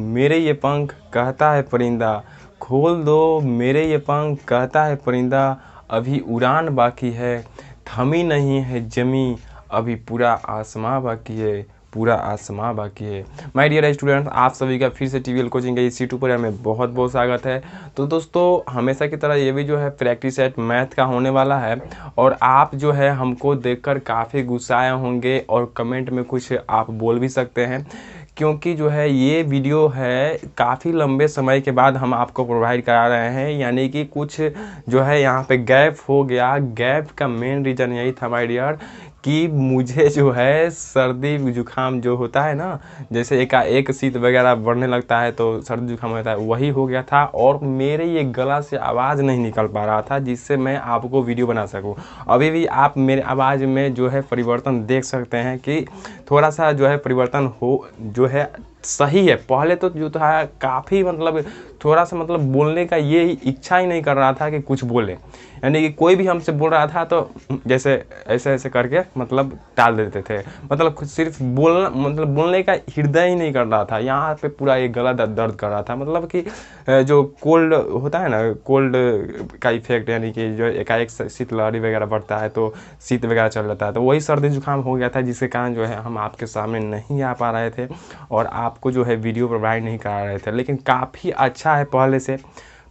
मेरे ये पंख कहता है परिंदा, खोल दो मेरे ये पंख कहता है परिंदा, अभी उड़ान बाकी है, थमी नहीं है जमी, अभी पूरा आसमां बाकी है, पूरा आसमां बाकी है। माय डियर स्टूडेंट्स, आप सभी का फिर से टीवीएल कोचिंग के इस यूट्यूब में बहुत बहुत स्वागत है। तो दोस्तों, हमेशा की तरह ये भी जो है प्रैक्टिस सेट मैथ का होने वाला है और आप जो है हमको देखकर काफ़ी गुस्साए होंगे और कमेंट में कुछ आप बोल भी सकते हैं, क्योंकि जो है ये वीडियो है काफ़ी लंबे समय के बाद हम आपको प्रोवाइड करा रहे हैं, यानी कि कुछ जो है यहाँ पे गैप हो गया। गैप का मेन रीज़न यही था माय डियर कि मुझे जो है सर्दी जुकाम जो होता है ना, जैसे एक शीत वगैरह बढ़ने लगता है तो सर्दी जुकाम होता है, वही हो गया था और मेरे ये गला से आवाज़ नहीं निकल पा रहा था जिससे मैं आपको वीडियो बना सकूं। अभी भी आप मेरे आवाज़ में जो है परिवर्तन देख सकते हैं कि थोड़ा सा जो है परिवर्तन हो जो है सही है। पहले तो जो था काफ़ी मतलब थोड़ा सा मतलब बोलने का ये इच्छा ही नहीं कर रहा था कि कुछ बोले, यानी कि कोई भी हमसे बोल रहा था तो जैसे ऐसे ऐसे करके मतलब टाल देते थे, मतलब सिर्फ बोलना मतलब बोलने का हृदय ही नहीं कर रहा था। यहाँ पे पूरा ये गला दर्द कर रहा था, मतलब कि जो कोल्ड होता है ना, कोल्ड का इफेक्ट, यानी कि जो एकाएक शीतलहरी वगैरह बढ़ता है तो शीत वगैरह चल जाता है, तो वही सर्दी जुकाम हो गया था जिसके कारण जो है हम आपके सामने नहीं आ पा रहे थे और आपको जो है वीडियो प्रोवाइड नहीं करा रहे थे। लेकिन काफ़ी अच्छा है,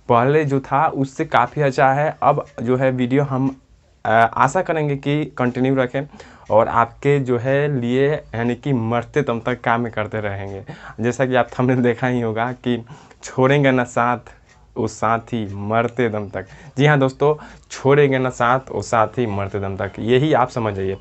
पहले जो था उससे काफ़ी अच्छा है। अब जो है वीडियो हम आशा करेंगे कि कंटिन्यू रखें और आपके जो है लिए यानी कि मरते दम तक काम करते रहेंगे। जैसा कि आप थंबनेल देखा ही होगा कि छोड़ेंगे ना साथ वो साथी मरते दम तक। जी हाँ दोस्तों, छोड़ेंगे ना साथ वो साथी मरते दम तक, यही आप समझ जाइए।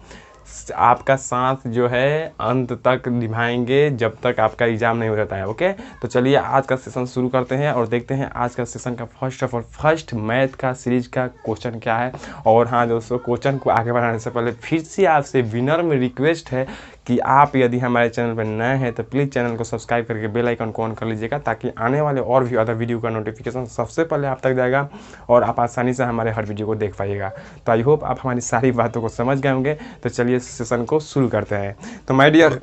आपका साथ जो है अंत तक निभाएंगे जब तक आपका एग्ज़ाम नहीं हो जाता है। ओके, तो चलिए आज का सेशन शुरू करते हैं और देखते हैं आज का सेशन का फर्स्ट मैथ का सीरीज का क्वेश्चन क्या है। और हाँ दोस्तों, क्वेश्चन को आगे बढ़ाने से पहले फिर से आपसे विनम्र में रिक्वेस्ट है कि आप यदि हमारे चैनल पर नए हैं तो प्लीज़ चैनल को सब्सक्राइब करके बेल आइकन को ऑन कर लीजिएगा, ताकि आने वाले और भी अदर वीडियो का नोटिफिकेशन सबसे पहले आप तक जाएगा और आप आसानी से हमारे हर वीडियो को देख पाइएगा। तो आई होप आप हमारी सारी बातों को समझ गए होंगे। तो चलिए सेशन को शुरू करते हैं। तो माय डियर,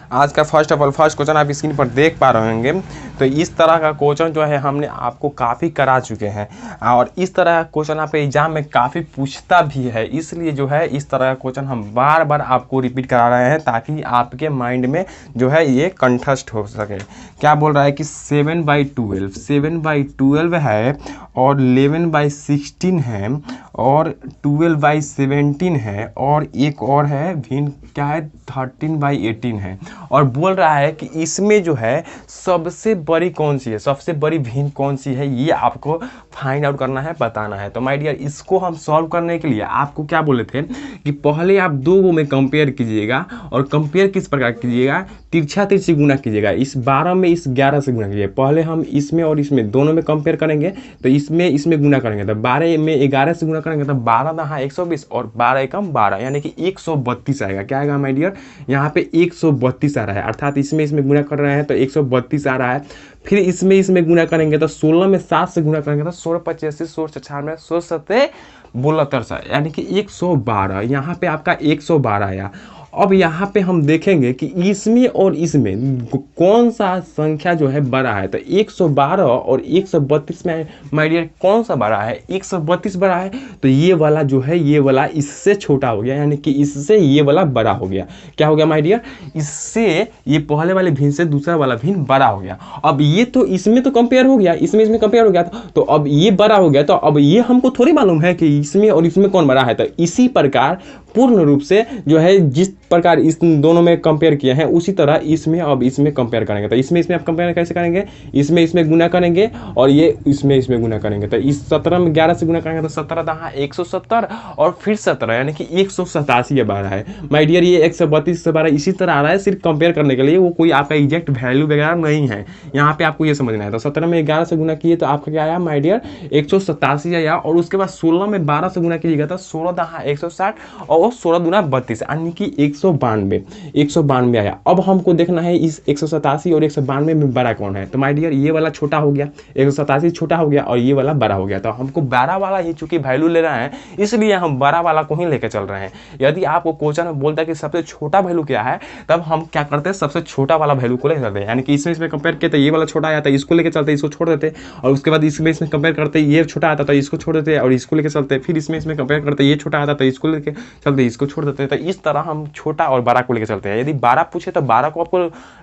आज का फर्स्ट क्वेश्चन आप स्क्रीन पर देख पा रहे होंगे। तो इस तरह का क्वेश्चन जो है हमने आपको काफ़ी करा चुके हैं और इस तरह का क्वेश्चन आपके एग्जाम में काफ़ी पूछता भी है, इसलिए जो है इस तरह का क्वेश्चन हम बार बार आपको रिपीट करा रहे हैं ताकि आपके माइंड में जो है ये कंठस्थ हो सके। क्या बोल रहा है कि 7/12 है और 11/16 है और 12/17 है और एक और है भिन्न क्या है 13/18 है, और बोल रहा है कि इसमें जो है सबसे बड़ी कौन सी है, सबसे बड़ी भिन्न कौन सी है, ये आपको फाइंड आउट करना है, बताना है। तो माय डियर, इसको हम सॉल्व करने के लिए आपको क्या बोले थे कि पहले आप दो में कंपेयर कीजिएगा और कंपेयर किस प्रकार कीजिएगा, तिरछा तिरछी गुना कीजिएगा। इस 12 में इस 11 से गुना कीजिए। पहले हम इसमें और इसमें दोनों में कंपेयर करेंगे तो इसमें गुना करेंगे, तो 12 में 11 से गुना करेंगे तो 12 दहा 120 और 12 एकम 12 यानी कि 132 आएगा। क्या आएगा माय डियर, यहाँ पे 132 आ रहा है, अर्थात इसमें गुना कर रहे हैं तो 132 आ रहा है। फिर इसमें गुना करेंगे तो 16 में 7 से गुना करेंगे तो 16 85 16 96 16 7 72 यानी कि 112। यहाँ पे आपका 112 आया। अब यहाँ पे हम देखेंगे कि इसमें और इसमें कौन सा संख्या जो है बड़ा है, तो 112 और 132 में माय डियर कौन सा बड़ा है, 132 बड़ा है, तो ये वाला जो है ये वाला इससे छोटा हो गया, यानी कि इससे ये वाला बड़ा हो गया। क्या हो गया माय डियर, इससे ये पहले वाले भिन्न से दूसरा वाला भिन्न बड़ा हो गया। अब ये तो इसमें तो कंपेयर हो गया, इसमें कंपेयर हो गया, तो अब ये बड़ा हो गया, तो अब ये हमको थोड़ी मालूम है कि इसमें और इसमें कौन बड़ा है। तो इसी प्रकार पूर्ण रूप से जो है जिस प्रकार इस दोनों में कंपेयर किए हैं उसी तरह इसमें अब इसमें कंपेयर करेंगे। तो इसमें आप कंपेयर कैसे करेंगे, इसमें गुना करेंगे और ये इसमें गुना करेंगे। तो इस 17 में 11 से गुना करेंगे तो 17 दहा 170 और फिर 17 यानी कि 187 बारह है। माय डियर, ये 132 से 12 इसी तरह आ रहा है, सिर्फ कंपेयर करने के लिए, वो कोई आपका एग्जैक्ट वैल्यू वगैरह नहीं है। यहाँ पे आपको ये समझना है। तो 17 में 11 से गुना किए तो आपका क्या आया माय डियर 187 आया, और उसके बाद 16 में 12 से गुना कीजिएगा तो 16 दहा 160 और और 16 दूना 32 यानी कि 192 आया। अब हमको देखना है इस 187 और 192 में बड़ा कौन है। तो माय डियर ये वाला छोटा हो गया, 187 छोटा हो गया और ये वाला बड़ा हो गया। तो हमको बड़ा वाला ही चूंकि वैल्यू ले रहा है इसलिए हम बड़ा वाला को ही लेकर चल रहे हैं। यदि आपको क्वेश्चन में बोलता है कि सबसे छोटा वैल्यू क्या है, तब हम क्या करते हैं, सबसे छोटा वाला वैल्यू को लेकर चलते हैं। यानी कि इसमें कंपेयर किया तो ये वाला छोटा आया था, इसको लेकर चलते, इसको छोड़ देते, और उसके बाद इसमें कंपेयर करते ये छोटा आता था, इसको छोड़ देते और इसको लेकर चलते, फिर इसमें कंपेयर करते ये छोटा आता था, इसको लेकर चलते, इसको छोड़ देते। तो इस तरह हम छोटा और बड़ा को लेकर चलते हैं। यदि 12 पूछे तो 12 को आपको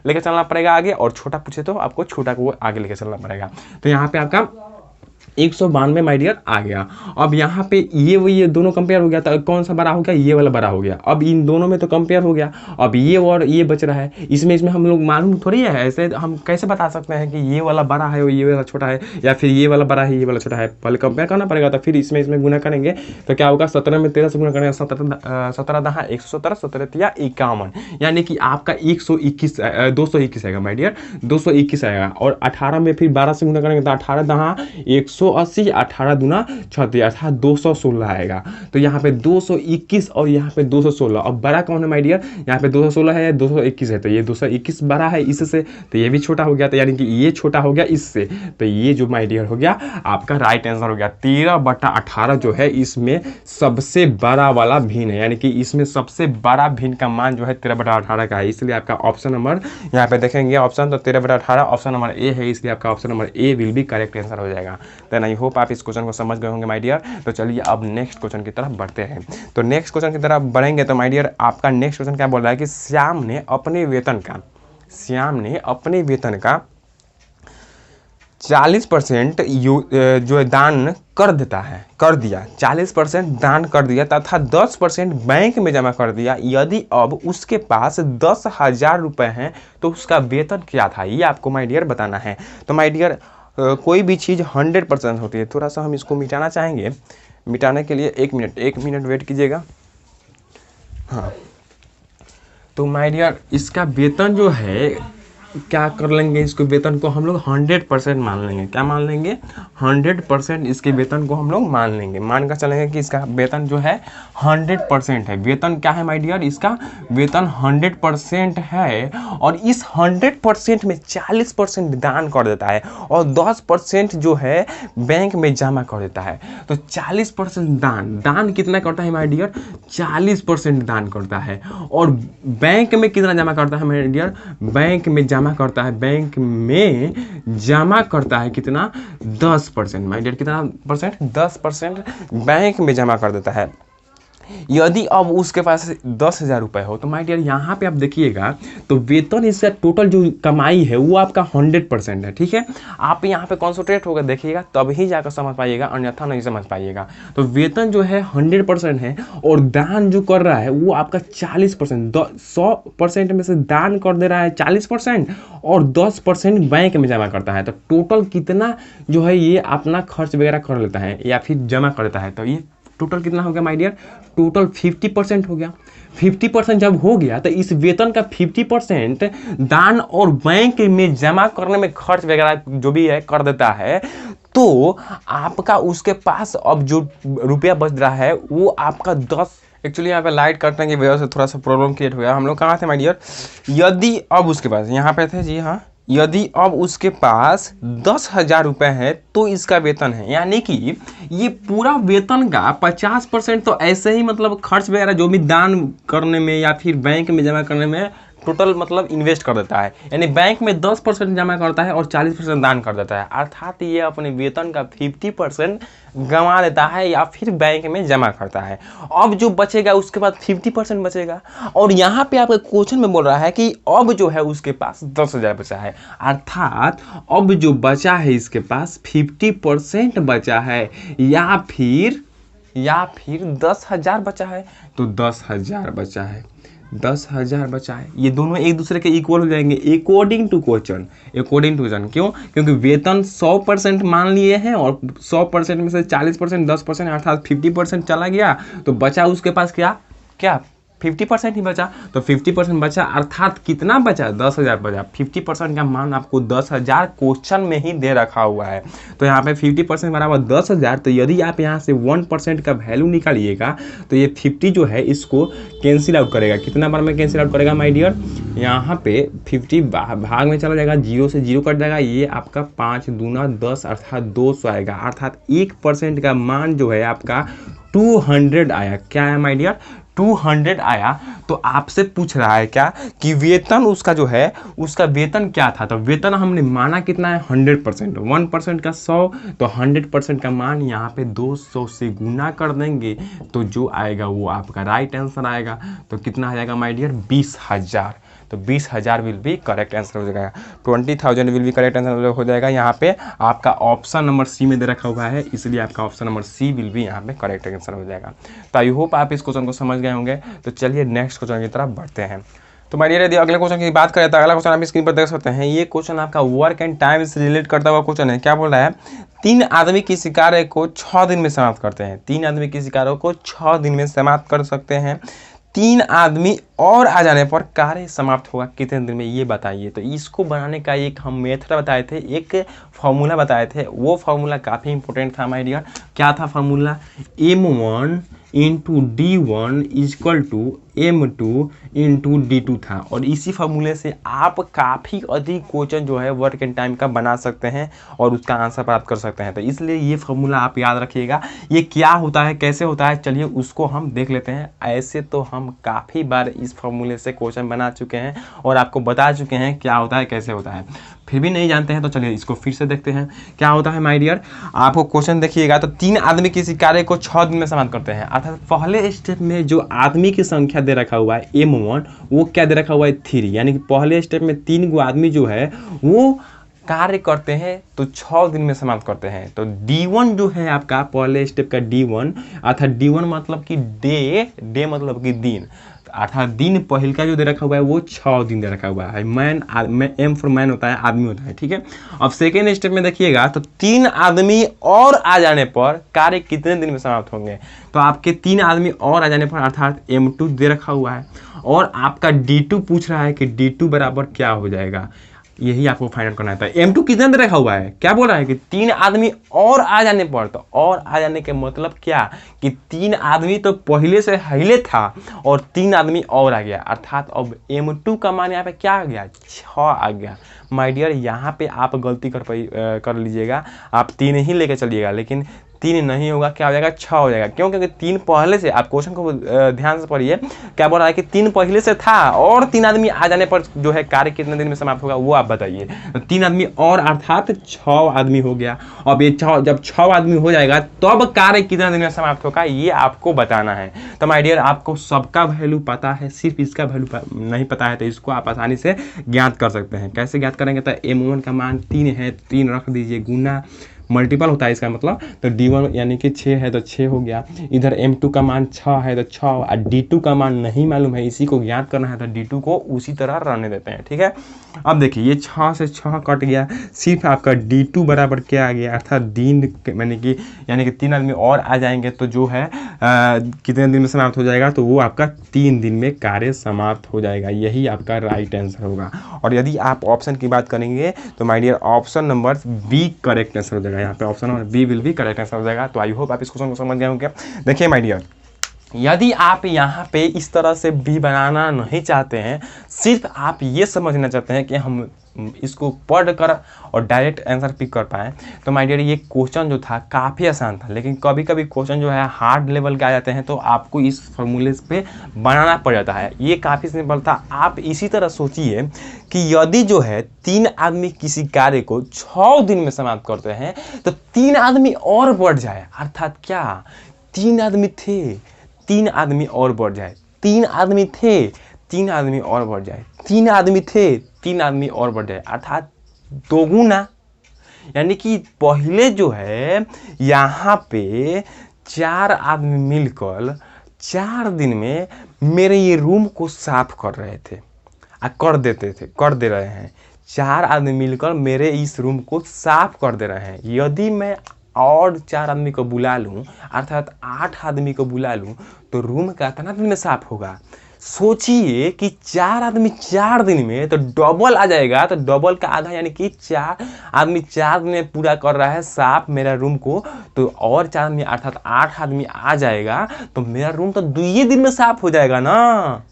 लेकर चलना पड़ेगा आगे, और छोटा पूछे तो आपको छोटा को आगे लेकर चलना पड़ेगा। तो यहाँ पे आपका 192 माय डियर आ गया। अब यहाँ पे ये दोनों कंपेयर हो गया, तो कौन सा बड़ा हो गया, ये वाला बड़ा हो गया। अब इन दोनों में तो कंपेयर हो गया, अब ये और ये बच रहा है। इसमें हम लोग मालूम थोड़ी है, ऐसे हम कैसे बता सकते हैं कि ये वाला बड़ा है और ये वाला छोटा है, या फिर ये वाला बड़ा है ये वाला छोटा है। पहले कंपेयर करना पड़ेगा, तो फिर इसमें गुना करेंगे तो क्या होगा, 17 में 13 से गुना करेंगे, 17 दहा 117, 17 तिया 51, यानी कि आपका 221 आएगा माय डियर, 221 आएगा। और 18 में फिर 12 से गुना करेंगे तो 18 दहा 180, 18 दूना 36, अर्थात 216 आएगा। तो यहाँ पे 221 और यहाँ पे 216। अब बड़ा कौन है माय डियर, यहाँ पे 216 है, 221 है, तो ये 221 बड़ा है इससे, तो ये भी छोटा हो गया। तो यानी कि ये छोटा हो गया इससे, तो ये जो माय डियर हो गया आपका राइट आंसर हो गया। 13/18 जो है इसमें सबसे बड़ा वाला भिन्न है, यानी कि इसमें सबसे बड़ा भिन्न का मान जो है 13/18 का है। इसलिए आपका ऑप्शन नंबर यहाँ पे देखेंगे ऑप्शन, तो 13/18 ऑप्शन नंबर ए है, इसलिए आपका option number A will be correct answer हो जाएगा। देन आई होप आप इस क्वेश्चन को समझ गए होंगे माय डियर। तो चलिए अब नेक्स्ट क्वेश्चन की तरफ बढ़ते हैं। तो नेक्स्ट क्वेश्चन की तरफ बढ़ेंगे तो माय डियर आपका नेक्स्ट क्वेश्चन क्या बोल रहा है कि श्याम ने अपने वेतन का 40% जो है दान कर दिया 40% दान कर दिया तथा 10% बैंक में जमा कर दिया। यदि अब उसके पास 10,000 रुपये हैं तो उसका वेतन क्या था, ये आपको माय डियर बताना है। तो माय डियर कोई भी चीज़ 100% होती है। थोड़ा सा हम इसको मिटाना चाहेंगे, मिटाने के लिए 1 मिनट वेट कीजिएगा। हाँ, तो माय डियर इसका वेतन जो है क्या कर लेंगे, इसको वेतन को हम लोग 100% मान लेंगे। क्या मान लेंगे, 100% इसके वेतन को हम लोग मान लेंगे। मान कर चलेंगे कि इसका वेतन जो है 100% है। वेतन क्या है माय डियर, इसका वेतन 100% है, और इस 100% में 40% दान कर देता है और 10% जो है बैंक में जमा कर देता है। तो 40% दान कितना करता है माय डियर, 40% दान करता है। और बैंक में कितना जमा करता है माय डियर, बैंक में जमा करता है कितना, 10% माय डियर, कितना परसेंट, 10% बैंक में जमा कर देता है। यदि अब उसके पास 10,000 रुपये हो तो माय डियर यहाँ पे आप देखिएगा तो वेतन इसका टोटल जो कमाई है वो आपका 100% है। ठीक है, आप यहाँ पे कॉन्सेंट्रेट होकर देखिएगा तभी जाकर समझ पाइएगा, अन्यथा नहीं समझ पाइएगा। तो वेतन जो है 100% है और दान जो कर रहा है वो आपका 40%, 100% में से दान कर दे रहा है 40% और 10% बैंक में जमा करता है। तो टोटल कितना जो है ये अपना खर्च वगैरह कर लेता है या फिर जमा कर लेता है। तो ये टोटल कितना हो गया माय डियर, टोटल 50% हो गया। 50% जब हो गया तो इस वेतन का 50% दान और बैंक में जमा करने में खर्च वगैरह जो भी है कर देता है। तो आपका उसके पास अब जो रुपया बच रहा है वो आपका 10, एक्चुअली यहाँ पे लाइट कटने की वजह से थोड़ा सा प्रॉब्लम क्रिएट हो गया। हम लोग कहाँ थे माय डियर, यदि अब उसके पास यहाँ पे थे जी, हाँ, यदि अब उसके पास 10,000 रुपये है तो इसका वेतन है, यानी कि ये पूरा वेतन का 50% तो ऐसे ही मतलब खर्च वगैरह जो भी दान करने में या फिर बैंक में जमा करने में टोटल मतलब इन्वेस्ट कर देता है। यानी बैंक में 10% जमा करता है और 40% दान कर देता है, अर्थात ये अपने वेतन का 50% गंवा देता है या फिर बैंक में जमा करता है। अब जो बचेगा उसके बाद 50% बचेगा, और यहाँ पे आपके क्वेश्चन में बोल रहा है कि अब जो है उसके पास 10,000 बचा है, अर्थात अब जो बचा है इसके पास 50% बचा है या फिर 10,000 बचा है। तो 10,000 बचा है, 10,000 बचा है। ये दोनों एक दूसरे के इक्वल हो जाएंगे अकॉर्डिंग टू क्वेश्चन। क्यों, क्योंकि वेतन 100% मान लिए हैं और 100% में से 40%, 10% अर्थात 50% चला गया, तो बचा उसके पास क्या 50% ही बचा, तो 50% बचा अर्थात कितना बचा, 10,000 बचा। 50% का मान आपको 10,000 क्वेश्चन में ही दे रखा हुआ है। तो यहाँ पे 50% बराबर 10,000। तो यदि आप यहाँ से 1% का वैल्यू निकालिएगा तो ये 50 जो है इसको कैंसिल आउट करेगा। कितना बार में कैंसिल आउट करेगा माय डियर, यहाँ पे 50 भाग में चला जाएगा, 0 से 0 कट जाएगा, ये आपका 5 दूना 10 अर्थात 200 आएगा। अर्थात 1% का मान जो है आपका 200 आया। क्या है माय डियर, 200 आया। तो आपसे पूछ रहा है क्या कि वेतन उसका जो है उसका वेतन क्या था, तो वेतन हमने माना कितना है 100%, 1% का 100, तो 100% का मान यहाँ पे 200 से गुना कर देंगे तो जो आएगा वो आपका राइट आंसर आएगा। तो कितना आ जाएगा माय डियर, 20,000। तो 20,000 विल बी करेक्ट आंसर हो जाएगा। 20,000 विल बी करेक्ट आंसर हो जाएगा। यहाँ पे आपका ऑप्शन नंबर सी में दे रखा हुआ है, इसलिए आपका option number C will be यहाँ पे करेक्ट आंसर हो जाएगा। तो आई होप आप इस क्वेश्चन को समझ गए होंगे। तो चलिए नेक्स्ट क्वेश्चन की तरफ बढ़ते हैं। तो माय डियर यदि अगले क्वेश्चन की बात करें तो अगला क्वेश्चन आप स्क्रीन पर देख सकते हैं। ये क्वेश्चन आपका वर्क एंड टाइम से रिलेट करता हुआ क्वेश्चन है। क्या बोल रहा है, 3 आदमी किसी कार्य को 6 दिन में समाप्त करते हैं। 3 आदमी किसी कार्य को 6 दिन में समाप्त कर सकते हैं। 3 आदमी और आ जाने पर कार्य समाप्त होगा कितने दिन में, ये बताइए। तो इसको बनाने का एक हम मेथड बताए थे, एक फॉर्मूला बताए थे। वो फॉर्मूला काफ़ी इंपॉर्टेंट था माय डियर। क्या था formula, M1 into D1 equal to M2 into D2 था। और इसी फॉर्मूले से आप काफ़ी अधिक क्वेश्चन जो है वर्क एंड टाइम का बना सकते हैं और उसका आंसर प्राप्त कर सकते हैं। तो इसलिए ये फॉर्मूला आप याद रखिएगा। ये क्या होता है, कैसे होता है, चलिए उसको हम देख लेते हैं। ऐसे तो हम काफ़ी बार इस फॉर्मूले से क्वेश्चन बना चुके हैं और आपको बता चुके हैं क्या होता है, कैसे होता है। फिर भी नहीं जानते हैं तो चलिए इसको फिर से देखते हैं क्या होता है माय डियर। आपको क्वेश्चन देखिएगा तो 3 आदमी किसी कार्य को 6 दिन में समाप्त करते हैं। अर्थात पहले स्टेप में जो आदमी की संख्या दे रखा हुआ है M1, वो क्या दे रखा हुआ है 3, यानी कि पहले स्टेप में 3 गो आदमी जो है वो कार्य करते हैं तो 6 दिन में समाप्त करते हैं। तो D1 जो है आपका पहले स्टेप का D1, अर्थात D1 मतलब कि डे मतलब कि दिन, अर्थात दिन पहल का जो दे रखा हुआ है वो 6 दिन दे रखा हुआ है। M फॉर मैन होता है, आदमी होता है, ठीक है। अब सेकेंड स्टेप में देखिएगा तो 3 आदमी और आ जाने पर कार्य कितने दिन में समाप्त होंगे। तो आपके 3 आदमी और आ जाने पर अर्थात M2 दे रखा हुआ है और आपका D2 पूछ रहा है कि D2 बराबर क्या हो जाएगा, यही आपको फाइंड आउट करना है। M2 कितना दे रखा हुआ है, क्या बोल रहा है कि 3 आदमी और आ जाने पर, तो और आ जाने के मतलब क्या कि 3 आदमी तो पहले से हिले था और 3 आदमी और आ गया, अर्थात अब M2 का मान यहाँ पे क्या आ गया, 6 आ गया। माय डियर यहाँ पे आप गलती कर लीजिएगा, आप 3 ही लेके चलिएगा, लेकिन 3 नहीं होगा, क्या हो जाएगा 6 हो जाएगा। क्यों, क्योंकि 3 पहले से, आप क्वेश्चन को ध्यान से पढ़िए, क्या बोल रहा है कि 3 पहले से था और 3 आदमी आ जाने पर जो है कार्य कितने दिन में समाप्त होगा वो आप बताइए। तो 3 आदमी और अर्थात 6 आदमी हो गया। अब ये जब 6 आदमी हो जाएगा तब कार्य कितने दिन में समाप्त होगा ये आपको बताना है। तो माय डियर आपको सबका वैल्यू पता है, सिर्फ इसका वैल्यू नहीं पता है, तो इसको आप आसानी से ज्ञात कर सकते हैं। कैसे ज्ञात करेंगे, तो M1 का मान 3 है, 3 रख दीजिए, गुना मल्टीपल होता है इसका मतलब, तो D1 यानी कि 6 है तो 6 हो गया। इधर M2 का मान 6 है तो 6, और D2 का मान नहीं मालूम है, इसी को ज्ञात करना है, तो D2 को उसी तरह रहने देते हैं, ठीक है। अब देखिए ये 6 से 6 कट गया, सिर्फ आपका D2 बराबर क्या आ गया, अर्थात दिन यानी कि 3 आदमी और आ जाएंगे तो जो है कितने दिन में समाप्त हो जाएगा, तो वो आपका 3 दिन में कार्य समाप्त हो जाएगा। यही आपका राइट आंसर होगा। और यदि आप ऑप्शन की बात करेंगे तो my dear option number B correct answer हो जाएगा। यहाँ पे option number B will be correct answer हो जाएगा। तो आई होप आप इस क्वेश्चन को समझ गए होंगे। देखिए माय डियर, यदि आप यहाँ पे इस तरह से भी बनाना नहीं चाहते हैं, सिर्फ आप ये समझना चाहते हैं कि हम इसको पढ़ कर और डायरेक्ट आंसर पिक कर पाएँ, तो माय डियर ये क्वेश्चन जो था काफ़ी आसान था, लेकिन कभी कभी क्वेश्चन जो है हार्ड लेवल के आ जाते हैं तो आपको इस फॉर्मूले पे बनाना पड़ जाता है। ये काफ़ी सिंपल था। आप इसी तरह सोचिए कि यदि जो है 3 आदमी किसी कार्य को 6 दिन में समाप्त करते हैं तो 3 आदमी और बढ़ जाए, अर्थात क्या 3 आदमी थे, 3 आदमी और बढ़ जाए, 3 आदमी थे, 3 आदमी और बढ़ जाए, 3 आदमी थे, 3 आदमी और बढ़ जाए, अर्थात दोगुना। यानी कि पहले जो है यहाँ पे 4 आदमी मिलकर 4 दिन में मेरे ये रूम को साफ कर रहे थे, कर दे रहे हैं। 4 आदमी मिलकर मेरे इस रूम को साफ कर दे रहे हैं। यदि मैं और 4 आदमी को बुला लूँ, अर्थात 8 आदमी को बुला लूँ, तो रूम का कितना दिन में साफ होगा, सोचिए कि 4 आदमी 4 दिन में तो डबल आ जाएगा, तो डबल का आधा यानी कि 4 आदमी 4 दिन में पूरा कर रहा है साफ मेरा रूम को, तो और 4 आदमी अर्थात 8 आदमी आ जाएगा तो मेरा रूम तो 2 दिन में साफ हो जाएगा ना।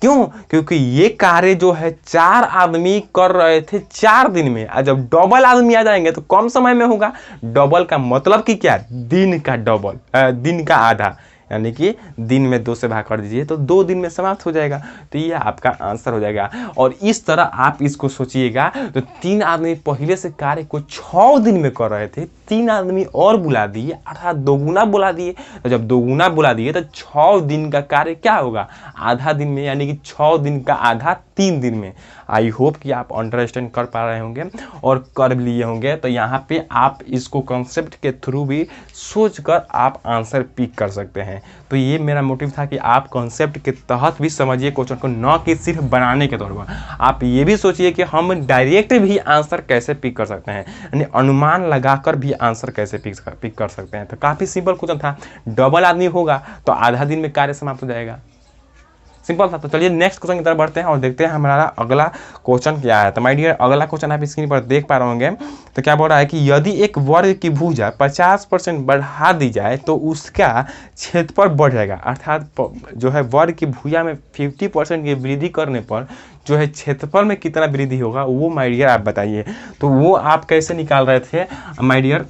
क्यों? क्योंकि ये कार्य जो है 4 आदमी कर रहे थे 4 दिन में, और जब डबल आदमी आ जाएंगे तो कम समय में होगा। डबल का मतलब कि क्या? दिन का डबल, दिन का आधा, यानी कि दिन में 2 से भाग कर दीजिए तो 2 दिन में समाप्त हो जाएगा। तो ये आपका आंसर हो जाएगा। और इस तरह आप इसको सोचिएगा तो 3 आदमी पहले से कार्य को 6 दिन में कर रहे थे, 3 आदमी और बुला दिए अर्थात दोगुना बुला दिए। तो जब दोगुना बुला दिए तो 6 दिन का कार्य क्या होगा? आधा दिन में, यानी कि 6 दिन का आधा 3 दिन में। आई होप कि आप अंडरस्टैंड कर पा रहे होंगे और कर लिए होंगे। तो यहाँ पे आप इसको कॉन्सेप्ट के थ्रू भी सोचकर आप आंसर पिक कर सकते हैं। तो ये मेरा मोटिव था कि आप कॉन्सेप्ट के तहत भी समझिए क्वेश्चन को, न कि सिर्फ बनाने के तौर पर। आप ये भी सोचिए कि हम डायरेक्ट भी आंसर कैसे पिक कर सकते हैं, यानी अनुमान लगाकर भी आंसर कैसे पिक कर सकते हैं। तो काफ़ी सिंपल क्वेश्चन था। डबल आदमी होगा तो आधा दिन में कार्य समाप्त हो जाएगा, सिंपल था। तो चलिए नेक्स्ट क्वेश्चन की तरफ बढ़ते हैं और देखते हैं हमारा अगला क्वेश्चन क्या है। तो माय डियर अगला क्वेश्चन आप स्क्रीन पर देख पा रहे होंगे। तो क्या बोल रहा है कि यदि एक वर्ग की भुजा 50% बढ़ा दी जाए तो उसका क्षेत्रफल बढ़ जाएगा, अर्थात जो है वर्ग की भुजा में 50% की वृद्धि करने पर जो है क्षेत्रफल में कितना वृद्धि होगा, वो माय डियर आप बताइए। तो वो आप कैसे निकाल रहे थे my dear?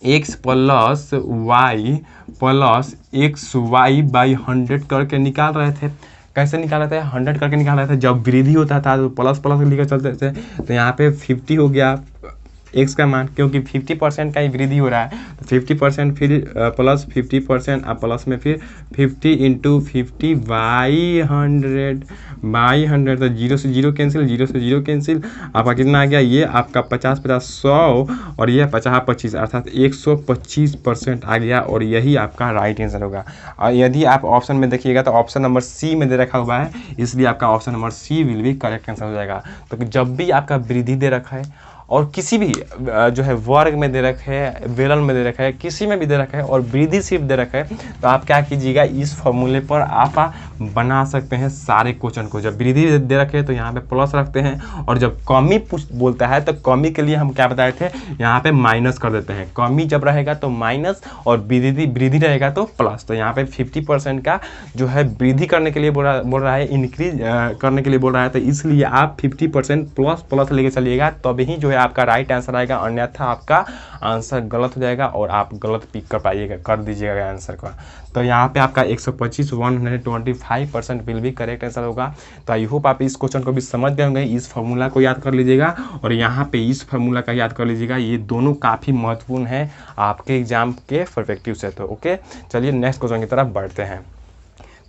x plus y plus x y by 100 करके निकाल रहे थे। कैसे निकाल रहे थे? 100 करके निकाल रहे थे। जब वृद्धि होता था तो प्लस प्लस लेकर चलते थे, तो यहाँ पे 50 हो गया x का मान, क्योंकि 50% का ही वृद्धि हो रहा है। तो 50% फिर प्लस 50% और प्लस में फिर 50 इंटू 50 बाई 100 तो 0 से 0 कैंसिल, 0 से 0 कैंसिल। आपका कितना आ गया? ये आपका 50 50 100 और ये 50 25 अर्थात 125% आ गया। और यही आपका राइट आंसर होगा। और यदि आप ऑप्शन में देखिएगा तो ऑप्शन नंबर सी में दे रखा हुआ है, इसलिए आपका ऑप्शन नंबर सी विल भी करेक्ट आंसर हो जाएगा। तो जब भी आपका वृद्धि दे रखा है और किसी भी जो है वर्ग में दे रखा है, बेलन में दे रखा है, किसी में भी दे रखा है और वृद्धि सिर्फ दे रखा है, तो आप क्या कीजिएगा? इस फॉर्मूले पर आप बना सकते हैं सारे क्वेश्चन को। जब वृद्धि दे रखे तो यहाँ पे प्लस रखते हैं, और जब कमी बोलता है तो कमी के लिए हम क्या बताए थे? यहाँ पे माइनस कर देते हैं। कमी जब रहेगा तो माइनस और वृद्धि रहेगा तो प्लस। तो यहाँ पे 50% का जो है वृद्धि करने के लिए बोल रहा है, इंक्रीज करने के लिए बोल रहा है। तो इसलिए आप 50% प्लस प्लस लेके चलिएगा, तभी जो है आपका राइट आंसर आएगा, अन्यथा आपका आंसर गलत हो जाएगा और आप गलत पिक कर दीजिएगा आंसर का। तो यहाँ पे आपका 125 125% विल भी करेक्ट आंसर होगा। तो आई होप आप इस क्वेश्चन को भी समझ गए होंगे। इस फार्मूला को याद कर लीजिएगा और यहाँ पे इस फार्मूला का याद कर लीजिएगा। ये दोनों काफ़ी महत्वपूर्ण है आपके एग्जाम के परस्पेक्टिव से। तो ओके, चलिए नेक्स्ट क्वेश्चन की तरफ बढ़ते हैं।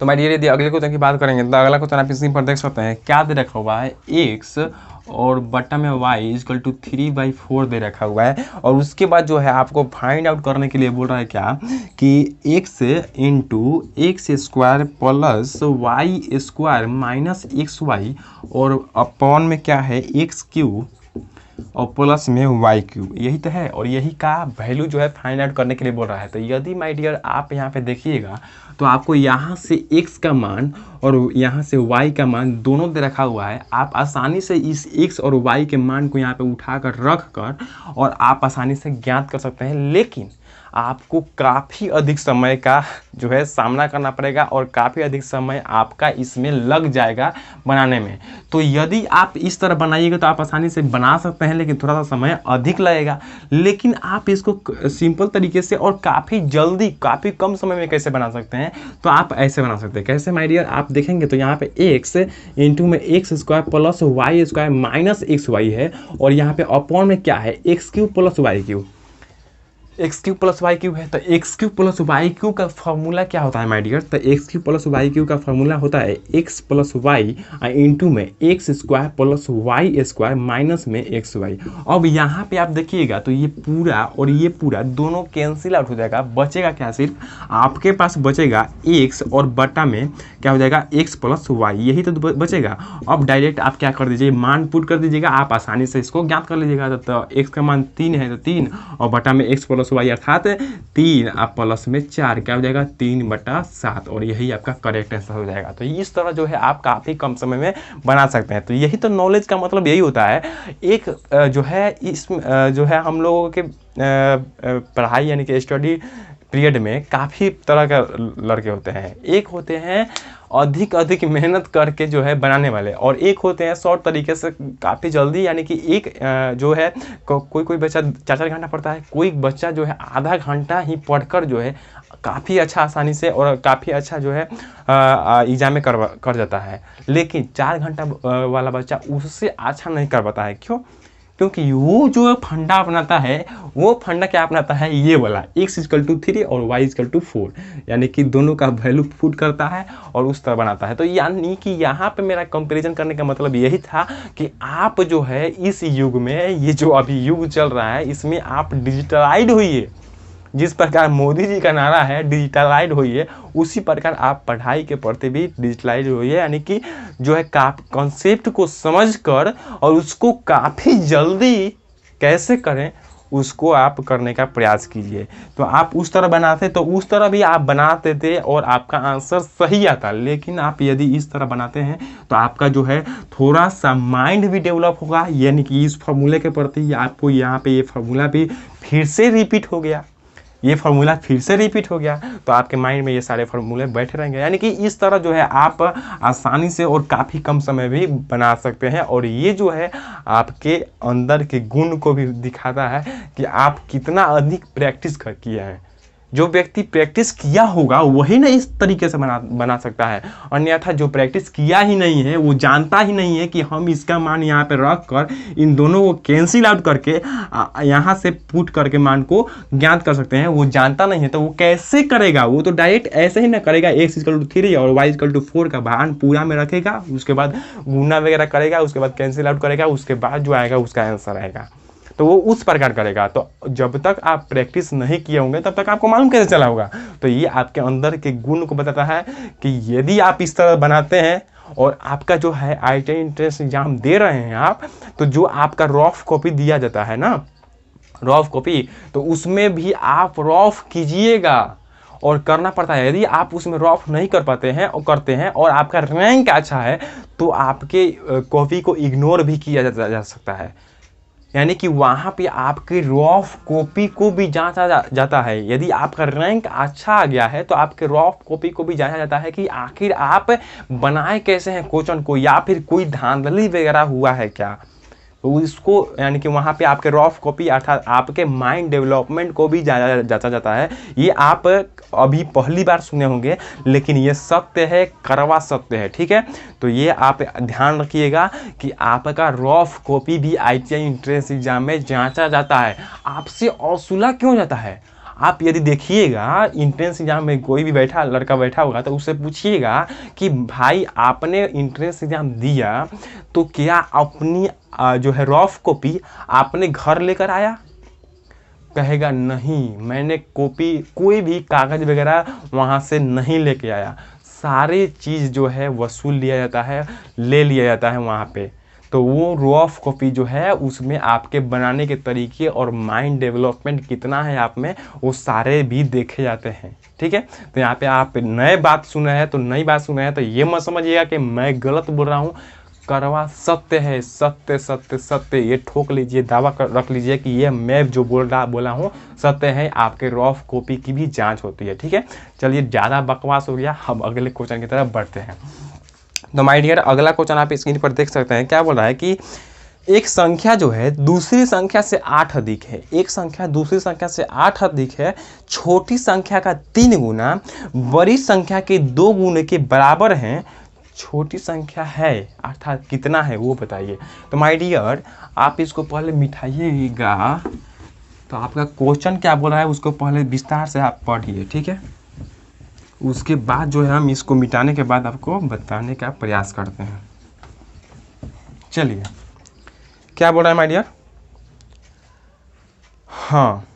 तो माय डियर यदि अगले क्वेश्चन की बात करेंगे तो अगला क्वेश्चन आप स्क्रीन पर देख सकते हैं। क्या दे रखा हुआ है? x और बटा में y इक्वल टू 3/4 दे रखा हुआ है। और उसके बाद जो है आपको फाइंड आउट करने के लिए बोल रहा है क्या कि x into x square plus y square minus x y और अपॉन में क्या है? एक्स क्यूब और प्लस में वाई क्यूब, यही तो है। और यही का वैल्यू जो है फाइंड आउट करने के लिए बोल रहा है। तो यदि माय डियर आप यहाँ पे देखिएगा तो आपको यहाँ से x का मान और यहाँ से y का मान दोनों दे रखा हुआ है। आप आसानी से इस x और y के मान को यहाँ पे उठाकर रख कर और आप आसानी से ज्ञात कर सकते हैं, लेकिन आपको काफ़ी अधिक समय का जो है सामना करना पड़ेगा और काफ़ी अधिक समय आपका इसमें लग जाएगा बनाने में। तो यदि आप इस तरह बनाइएगा तो आप आसानी से बना सकते हैं, लेकिन थोड़ा सा समय अधिक लगेगा। लेकिन आप इसको सिंपल तरीके से और काफ़ी जल्दी, काफ़ी कम समय में कैसे बना सकते हैं? तो आप ऐसे बना सकते हैं। कैसे माय डियर? आप देखेंगे तो यहाँ पे x इंटू में x square plus y square minus x y है, और यहाँ पे अपॉन में क्या है? X cube plus y cube, x cube plus y cube है। तो x cube plus y cube का फॉर्मूला क्या होता है माय डियर? तो x cube plus y cube का फॉर्मूला होता है एक्स प्लस वाई इंटू में x square plus y square minus में एक्स वाई। अब यहाँ पे आप देखिएगा तो ये पूरा और ये पूरा दोनों कैंसिल आउट हो जाएगा। बचेगा क्या? सिर्फ आपके पास बचेगा एक्स और बटा में क्या हो जाएगा? एक्स प्लस वाई, यही तो बचेगा। अब डायरेक्ट आप क्या कर दीजिए? मान पुट कर दीजिएगा, आप आसानी से इसको ज्ञात कर लीजिएगा। तो एक्स का मान 3 है तो 3 और बटा में एक्स प्लस प्लस वाई अर्थात 3 आप प्लस में 4 क्या हो जाएगा 3/7 और यही आपका करेक्ट आंसर हो जाएगा। तो इस तरह जो है आप काफ़ी कम समय में बना सकते हैं। तो यही तो नॉलेज का मतलब यही होता है। एक जो है इस जो है हम लोगों के पढ़ाई यानी कि स्टडी पीरियड में काफ़ी तरह का लड़के होते हैं। एक होते हैं अधिक मेहनत करके जो है बनाने वाले, और एक होते हैं शॉर्ट तरीके से काफ़ी जल्दी, यानी कि एक जो है कोई बच्चा 4-4 घंटा पढ़ता है, कोई बच्चा जो है आधा घंटा ही पढ़कर जो है काफ़ी अच्छा आसानी से और काफ़ी अच्छा जो है एग्जाम में कर जाता है। लेकिन 4 घंटा वाला बच्चा उससे अच्छा नहीं कर पाता है। क्यों? क्योंकि वो जो फंडा अपनाता है वो फंडा क्या अपनाता है, ये वाला x=3 और y=4, यानी कि दोनों का वैल्यू पुट करता है और उस तरह बनाता है। तो यानी कि यहाँ पे मेरा कंपैरिजन करने का मतलब यही था कि आप जो है इस युग में, ये जो अभी युग चल रहा है, इसमें आप डिजिटलाइज होइए। जिस प्रकार मोदी जी का नारा है डिजिटलाइज होइए, उसी प्रकार आप पढ़ाई के प्रति भी डिजिटलाइज होइए, यानी कि जो है कॉन्सेप्ट को समझकर और उसको काफ़ी जल्दी कैसे करें उसको आप करने का प्रयास कीजिए। तो आप उस तरह बनाते तो उस तरह भी आप बनाते थे और आपका आंसर सही आता। लेकिन आप यदि इस तरह बनाते हैं तो आपका जो है थोड़ा सा माइंड भी डेवलप होगा, यानी कि इस फार्मूले के प्रति आपको यहाँ पे ये फार्मूला भी फिर से रिपीट हो गया, ये फार्मूला फिर से रिपीट हो गया, तो आपके माइंड में ये सारे फार्मूले बैठे रहेंगे। यानी कि इस तरह जो है आप आसानी से और काफ़ी कम समय भी बना सकते हैं। और ये जो है आपके अंदर के गुण को भी दिखाता है कि आप कितना अधिक प्रैक्टिस किए हैं। जो व्यक्ति प्रैक्टिस किया होगा वही ना इस तरीके से बना सकता है, अन्यथा जो प्रैक्टिस किया ही नहीं है, वो जानता ही नहीं है कि हम इसका मान यहाँ पे रख कर इन दोनों को कैंसिल आउट करके यहाँ से पुट करके मान को ज्ञात कर सकते हैं, वो जानता नहीं है तो वो कैसे करेगा। वो तो डायरेक्ट ऐसे ही ना करेगा, x=3 और y=4 का मान पूरा में रखेगा, उसके बाद गुना वगैरह करेगा, उसके बाद कैंसिल आउट करेगा, उसके बाद जो आएगा उसका आंसर आएगा। तो वो उस प्रकार करेगा। तो जब तक आप प्रैक्टिस नहीं किए होंगे तब तक आपको मालूम कैसे चला होगा। तो ये आपके अंदर के गुण को बताता है कि यदि आप इस तरह बनाते हैं और आपका जो है IIT एंट्रेंस एग्जाम दे रहे हैं आप, तो जो आपका रफ कॉपी दिया जाता है ना, रफ कॉपी, तो उसमें भी आप रफ कीजिएगा और करना पड़ता है। यदि आप उसमें रफ नहीं कर पाते हैं और करते हैं और आपका रैंक अच्छा है तो आपके कॉपी को इग्नोर भी किया जा सकता है, यानी कि वहाँ पे आपके रफ कॉपी को भी जांचा जाता है। यदि आपका रैंक अच्छा आ गया है तो आपके रफ कॉपी को भी जांचा जाता है कि आखिर आप बनाए कैसे हैं क्वेश्चन को, या फिर कोई धांधली वगैरह हुआ है क्या, तो इसको यानी कि वहाँ पे आपके रफ कॉपी अर्थात आपके माइंड डेवलपमेंट को भी जांचा जाता है। ये आप अभी पहली बार सुने होंगे, लेकिन ये सत्य है, करवा सत्य है, ठीक है। तो ये आप ध्यान रखिएगा कि आपका रफ कॉपी भी IIT एंट्रेंस एग्जाम में जांचा जाता है। आपसे औसुला क्यों जाता है? आप यदि देखिएगा इंट्रेंस एग्जाम में कोई भी लड़का बैठा होगा तो उससे पूछिएगा कि भाई आपने इंट्रेंस एग्जाम दिया तो क्या अपनी जो है रफ कॉपी आपने घर लेकर आया? कहेगा नहीं, मैंने कॉपी कोई भी कागज वगैरह वहाँ से नहीं लेके आया। सारी चीज़ जो है वसूल लिया जाता है, ले लिया जाता है वहाँ पे। तो वो रफ कॉपी जो है उसमें आपके बनाने के तरीके और माइंड डेवलपमेंट कितना है आप में, वो सारे भी देखे जाते हैं, ठीक है। तो यहाँ पे आप नए बात सुने हैं तो नई बात सुने हैं तो ये मत समझिएगा कि मैं गलत बोल रहा हूँ, करवा सत्य है, सत्य सत्य सत्य, ये ठोक लीजिए, दावा रख लीजिए कि ये मैं जो बोला हूँ सत्य है। आपके रफ कॉपी की भी जांच होती है, ठीक है। चलिए ज़्यादा बकवास हो गया, हम अगले क्वेश्चन की तरफ बढ़ते हैं। तो माय डियर अगला क्वेश्चन आप स्क्रीन पर देख सकते हैं। क्या बोल रहा है कि एक संख्या जो है दूसरी संख्या से 8 अधिक है, एक संख्या दूसरी संख्या से 8 अधिक है, छोटी संख्या का 3 गुना बड़ी संख्या के 2 गुने के बराबर है। छोटी संख्या है अर्थात कितना है वो बताइए। तो माय डियर आप इसको पहले मिटाइएगा, तो आपका क्वेश्चन क्या बोल रहा है उसको पहले विस्तार से आप पढ़िए, ठीक है। उसके बाद जो है हम इसको मिटाने के बाद आपको बताने का प्रयास करते हैं। चलिए क्या बोल रहा है माय डियर? हाँ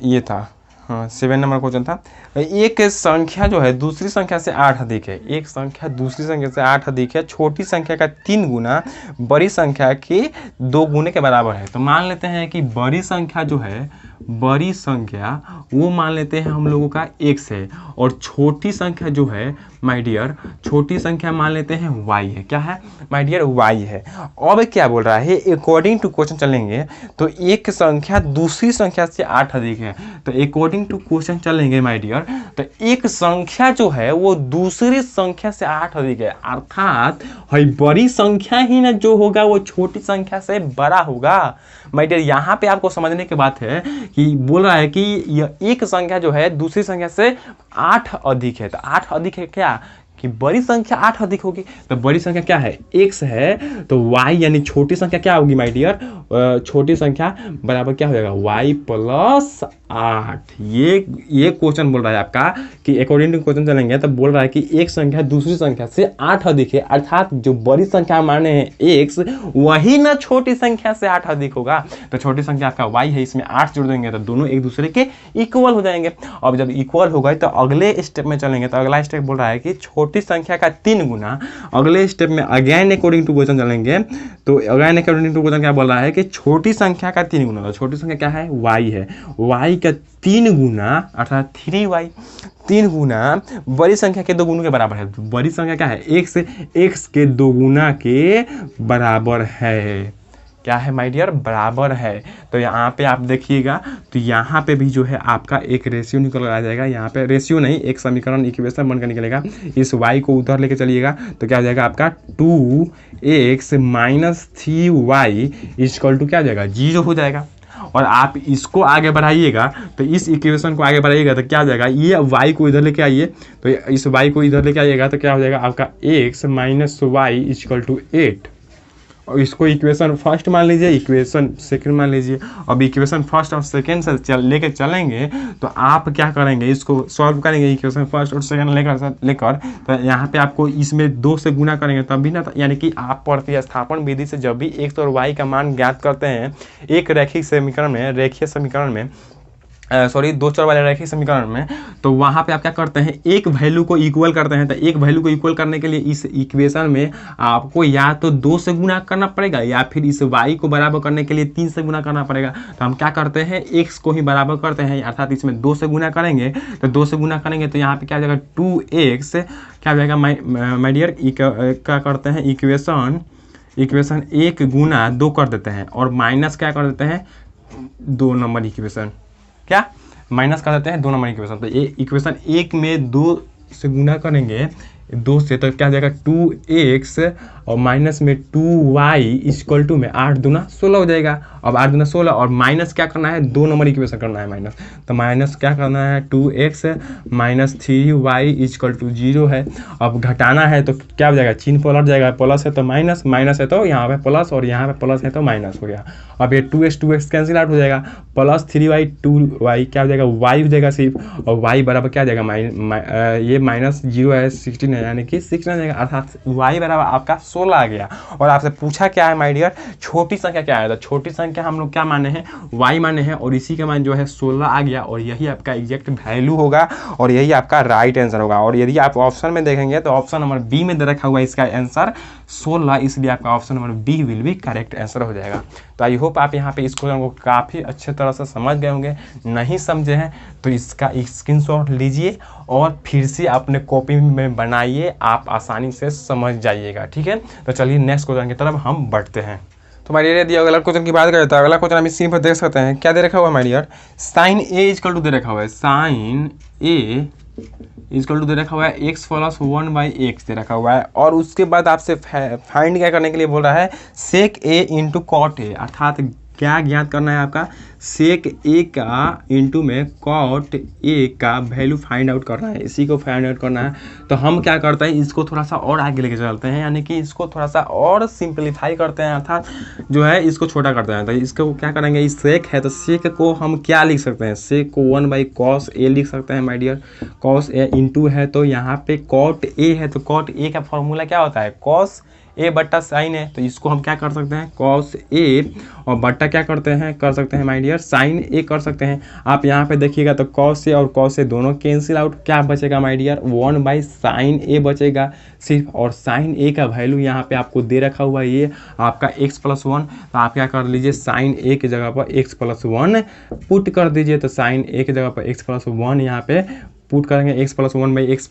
ये था, हाँ 7 नंबर क्वेश्चन था। एक संख्या जो है दूसरी संख्या से 8 अधिक है, एक संख्या दूसरी संख्या से 8 अधिक है, छोटी संख्या का 3 गुना बड़ी संख्या के 2 गुने के बराबर है। तो मान लेते हैं कि बड़ी संख्या जो है बड़ी संख्या वो मान लेते हैं हम लोगों का x है, और छोटी संख्या जो है माय डियर, छोटी संख्या मान लेते हैं y है। क्या है माय डियर? y है। अब क्या बोल रहा है, अकॉर्डिंग टू क्वेश्चन चलेंगे तो एक संख्या दूसरी संख्या से 8 अधिक है। तो अकॉर्डिंग टू क्वेश्चन चलेंगे माय डियर, तो एक संख्या जो है वो दूसरी संख्या से 8 अधिक है, अर्थात है बड़ी संख्या ही ना जो होगा वो छोटी संख्या से बड़ा होगा। माय डियर यहाँ पे आपको समझने की बात है कि बोल रहा है कि यह एक संख्या जो है दूसरी संख्या से 8 अधिक है। तो 8 अधिक है क्या कि बड़ी संख्या 8 अधिक होगी। तो बड़ी संख्या क्या है? x है, तो y यानी छोटी संख्या क्या होगी माय डियर? छोटी संख्या बराबर क्या हो जाएगा? y plus 8। ये क्वेश्चन बोल रहा है आपका कि अकॉर्डिंग टू क्वेश्चन चलेंगे तो बोल रहा है कि एक संख्या दूसरी संख्या से 8 अधिक है, अर्थात जो बड़ी संख्या माने हैं x वही ना छोटी संख्या से 8 अधिक होगा। तो छोटी संख्या आपका y है, इसमें 8 जोड़ देंगे तो दोनों एक दूसरे के इक्वल हो जाएंगे। अब जब इक्वल हो गए तो अगले स्टेप में चलेंगे। तो अगला स्टेप बोल रहा है कि छोटी संख्या का 3 गुना। अगले स्टेप में अगेन अकॉर्डिंग टू क्वेश्चन चलेंगे तो अगेन अकॉर्डिंग टू क्वेश्चन क्या बोल रहा है कि छोटी संख्या का 3 गुना। तो छोटी संख्या क्या है? y है, y का 3 गुना अर्थात 3y, 3 गुना बड़ी संख्या के 2 गुना के बराबर है। तो बड़ी संख्या क्या है? x के 2 गुना के बराबर है। क्या है माय डियर? बराबर है। तो यहाँ पे आप देखिएगा तो यहाँ पे भी जो है आपका एक रेशियो निकल आ जाएगा। यहाँ पे रेशियो नहीं, एक समीकरण इक्वेशन बनकर निकलेगा। इस y को उधर लेके चलिएगा तो क्या हो जाएगा आपका 2x minus 3y equal to क्या हो जाएगा? 0 हो जाएगा। और आप इसको आगे बढ़ाइएगा तो इस इक्वेशन को आगे बढ़ाइएगा तो क्या हो जाएगा? ये y को इधर लेके आइए, तो इस y को इधर लेके आइएगा तो क्या हो जाएगा आपका x minus y equal to 8। और इसको इक्वेशन फर्स्ट मान लीजिए, इक्वेशन सेकंड मान लीजिए। अब इक्वेशन फर्स्ट और सेकंड से लेकर चलेंगे तो आप क्या करेंगे? इसको सॉल्व करेंगे इक्वेशन फर्स्ट और सेकंड लेकर तो यहाँ पे आपको इसमें 2 से गुना करेंगे तब भी ना, यानी कि आप प्रतिस्थापन विधि से जब भी x और y का मान ज्ञात करते हैं एक रेखीय समीकरण में दो चर वाले रैखिक समीकरण में, तो वहाँ पे आप क्या करते हैं? एक वैल्यू को इक्वल करते हैं। तो एक वैल्यू को इक्वल करने के लिए इस इक्वेशन में आपको या तो 2 से गुना करना पड़ेगा या फिर इस y को बराबर करने के लिए 3 से गुना करना पड़ेगा। तो हम क्या करते हैं? x को ही बराबर करते हैं, अर्थात इसमें 2 से गुना करेंगे। तो 2 से गुना करेंगे तो यहाँ पे क्या हो जाएगा? 2x क्या हो जाएगा माय डियर? क्या करते हैं? इक्वेशन 1 गुना 2 कर देते हैं और माइनस क्या कर देते हैं? 2 नंबर इक्वेशन, क्या माइनस कर देते हैं 2 नंबर इक्वेशन। तो ये इक्वेशन 1 में 2 से गुना करेंगे 2 से तो क्या हो जाएगा? 2x और माइनस में 2y इक्वल टू में 8 दूना 16 हो जाएगा। अब 8 दूना 16 और माइनस क्या करना है? 2 नंबर इक्वेशन करना है माइनस। तो माइनस क्या करना है? 2x minus 3y equal to 0 है। अब घटाना है तो क्या हो जाएगा? चिन्ह पलट जाएगा, प्लस है तो माइनस, माइनस है तो यहाँ पे प्लस और यहाँ पे प्लस है तो माइनस हो गया। अब ये 2x कैंसिल आउट हो जाएगा, प्लस 3y 2y क्या हो जाएगा? y हो जाएगा सिर्फ, और y बराबर क्या हो जाएगा? ये माइनस 0 है 16 है, यानी कि 6 आ जाएगा, अर्थात y बराबर आपका 16 आ गया। और आपसे पूछा क्या है माय डियर? छोटी संख्या क्या है? तो छोटी संख्या हम लोग क्या माने हैं? y माने हैं, और इसी का मान जो है 16 आ गया, और यही आपका एग्जैक्ट वैल्यू होगा और यही आपका राइट आंसर होगा। और यदि आप ऑप्शन में देखेंगे तो ऑप्शन नंबर बी में दे रखा हुआ इसका आंसर 16, इसलिए आपका option number B will be correct answer हो जाएगा। तो आई होप आप यहाँ पे इस क्वेश्चन को काफ़ी अच्छे तरह से समझ गए होंगे। नहीं समझे हैं तो इसका स्क्रीनशॉट लीजिए और फिर से अपने कॉपी में बनाइए, आप आसानी से समझ जाइएगा। ठीक है, तो चलिए नेक्स्ट क्वेश्चन की तरफ हम बढ़ते हैं। तो माय डियर यदि अगला क्वेश्चन की बात करें तो अगला क्वेश्चन हम स्क्रीन पर देख सकते हैं। क्या दे रखा हुआ है my dear? Sine A equal to दे रखा हुआ है, साइन ए इक्वल टू दे रखा हुआ है x प्लस 1/x दे रखा हुआ है। और उसके बाद आपसे फाइंड क्या करने के लिए बोल रहा है? सेक a इंटू कॉट ए, अर्थात क्या ज्ञात करना है आपका? सेक ए का इंटू में कॉट ए का वैल्यू फाइंड आउट करना है, इसी को फाइंड आउट करना है। तो हम क्या करते हैं? इसको थोड़ा सा और आगे लेके चलते हैं, यानी कि इसको थोड़ा सा और सिंपलीफाई करते हैं, अर्थात जो है इसको छोटा करते हैं। तो इसको क्या करेंगे? इस सेक है तो सेक को हम क्या लिख सकते हैं? सेक को 1/cos a लिख सकते हैं my dear. cos a into है तो यहाँ पे कॉट ए है, तो कॉट ए का फॉर्मूला क्या होता है? cos ए बट्टा साइन है, तो इसको हम क्या कर सकते हैं कॉस ए और बट्टा क्या करते हैं कर सकते हैं माय डियर साइन ए कर सकते हैं। आप यहाँ पे देखिएगा तो कॉस ए और कॉस ए दोनों कैंसिल आउट, क्या बचेगा माय डियर 1/sin ए बचेगा सिर्फ, और साइन ए का वैल्यू यहाँ पे आपको दे रखा हुआ है ये आपका x+1, तो आप क्या कर लीजिए साइन ए की जगह पर x+1 पुट कर दीजिए, तो साइन ए की जगह पर x+1 यहाँ पे पुट करेंगे x+1/x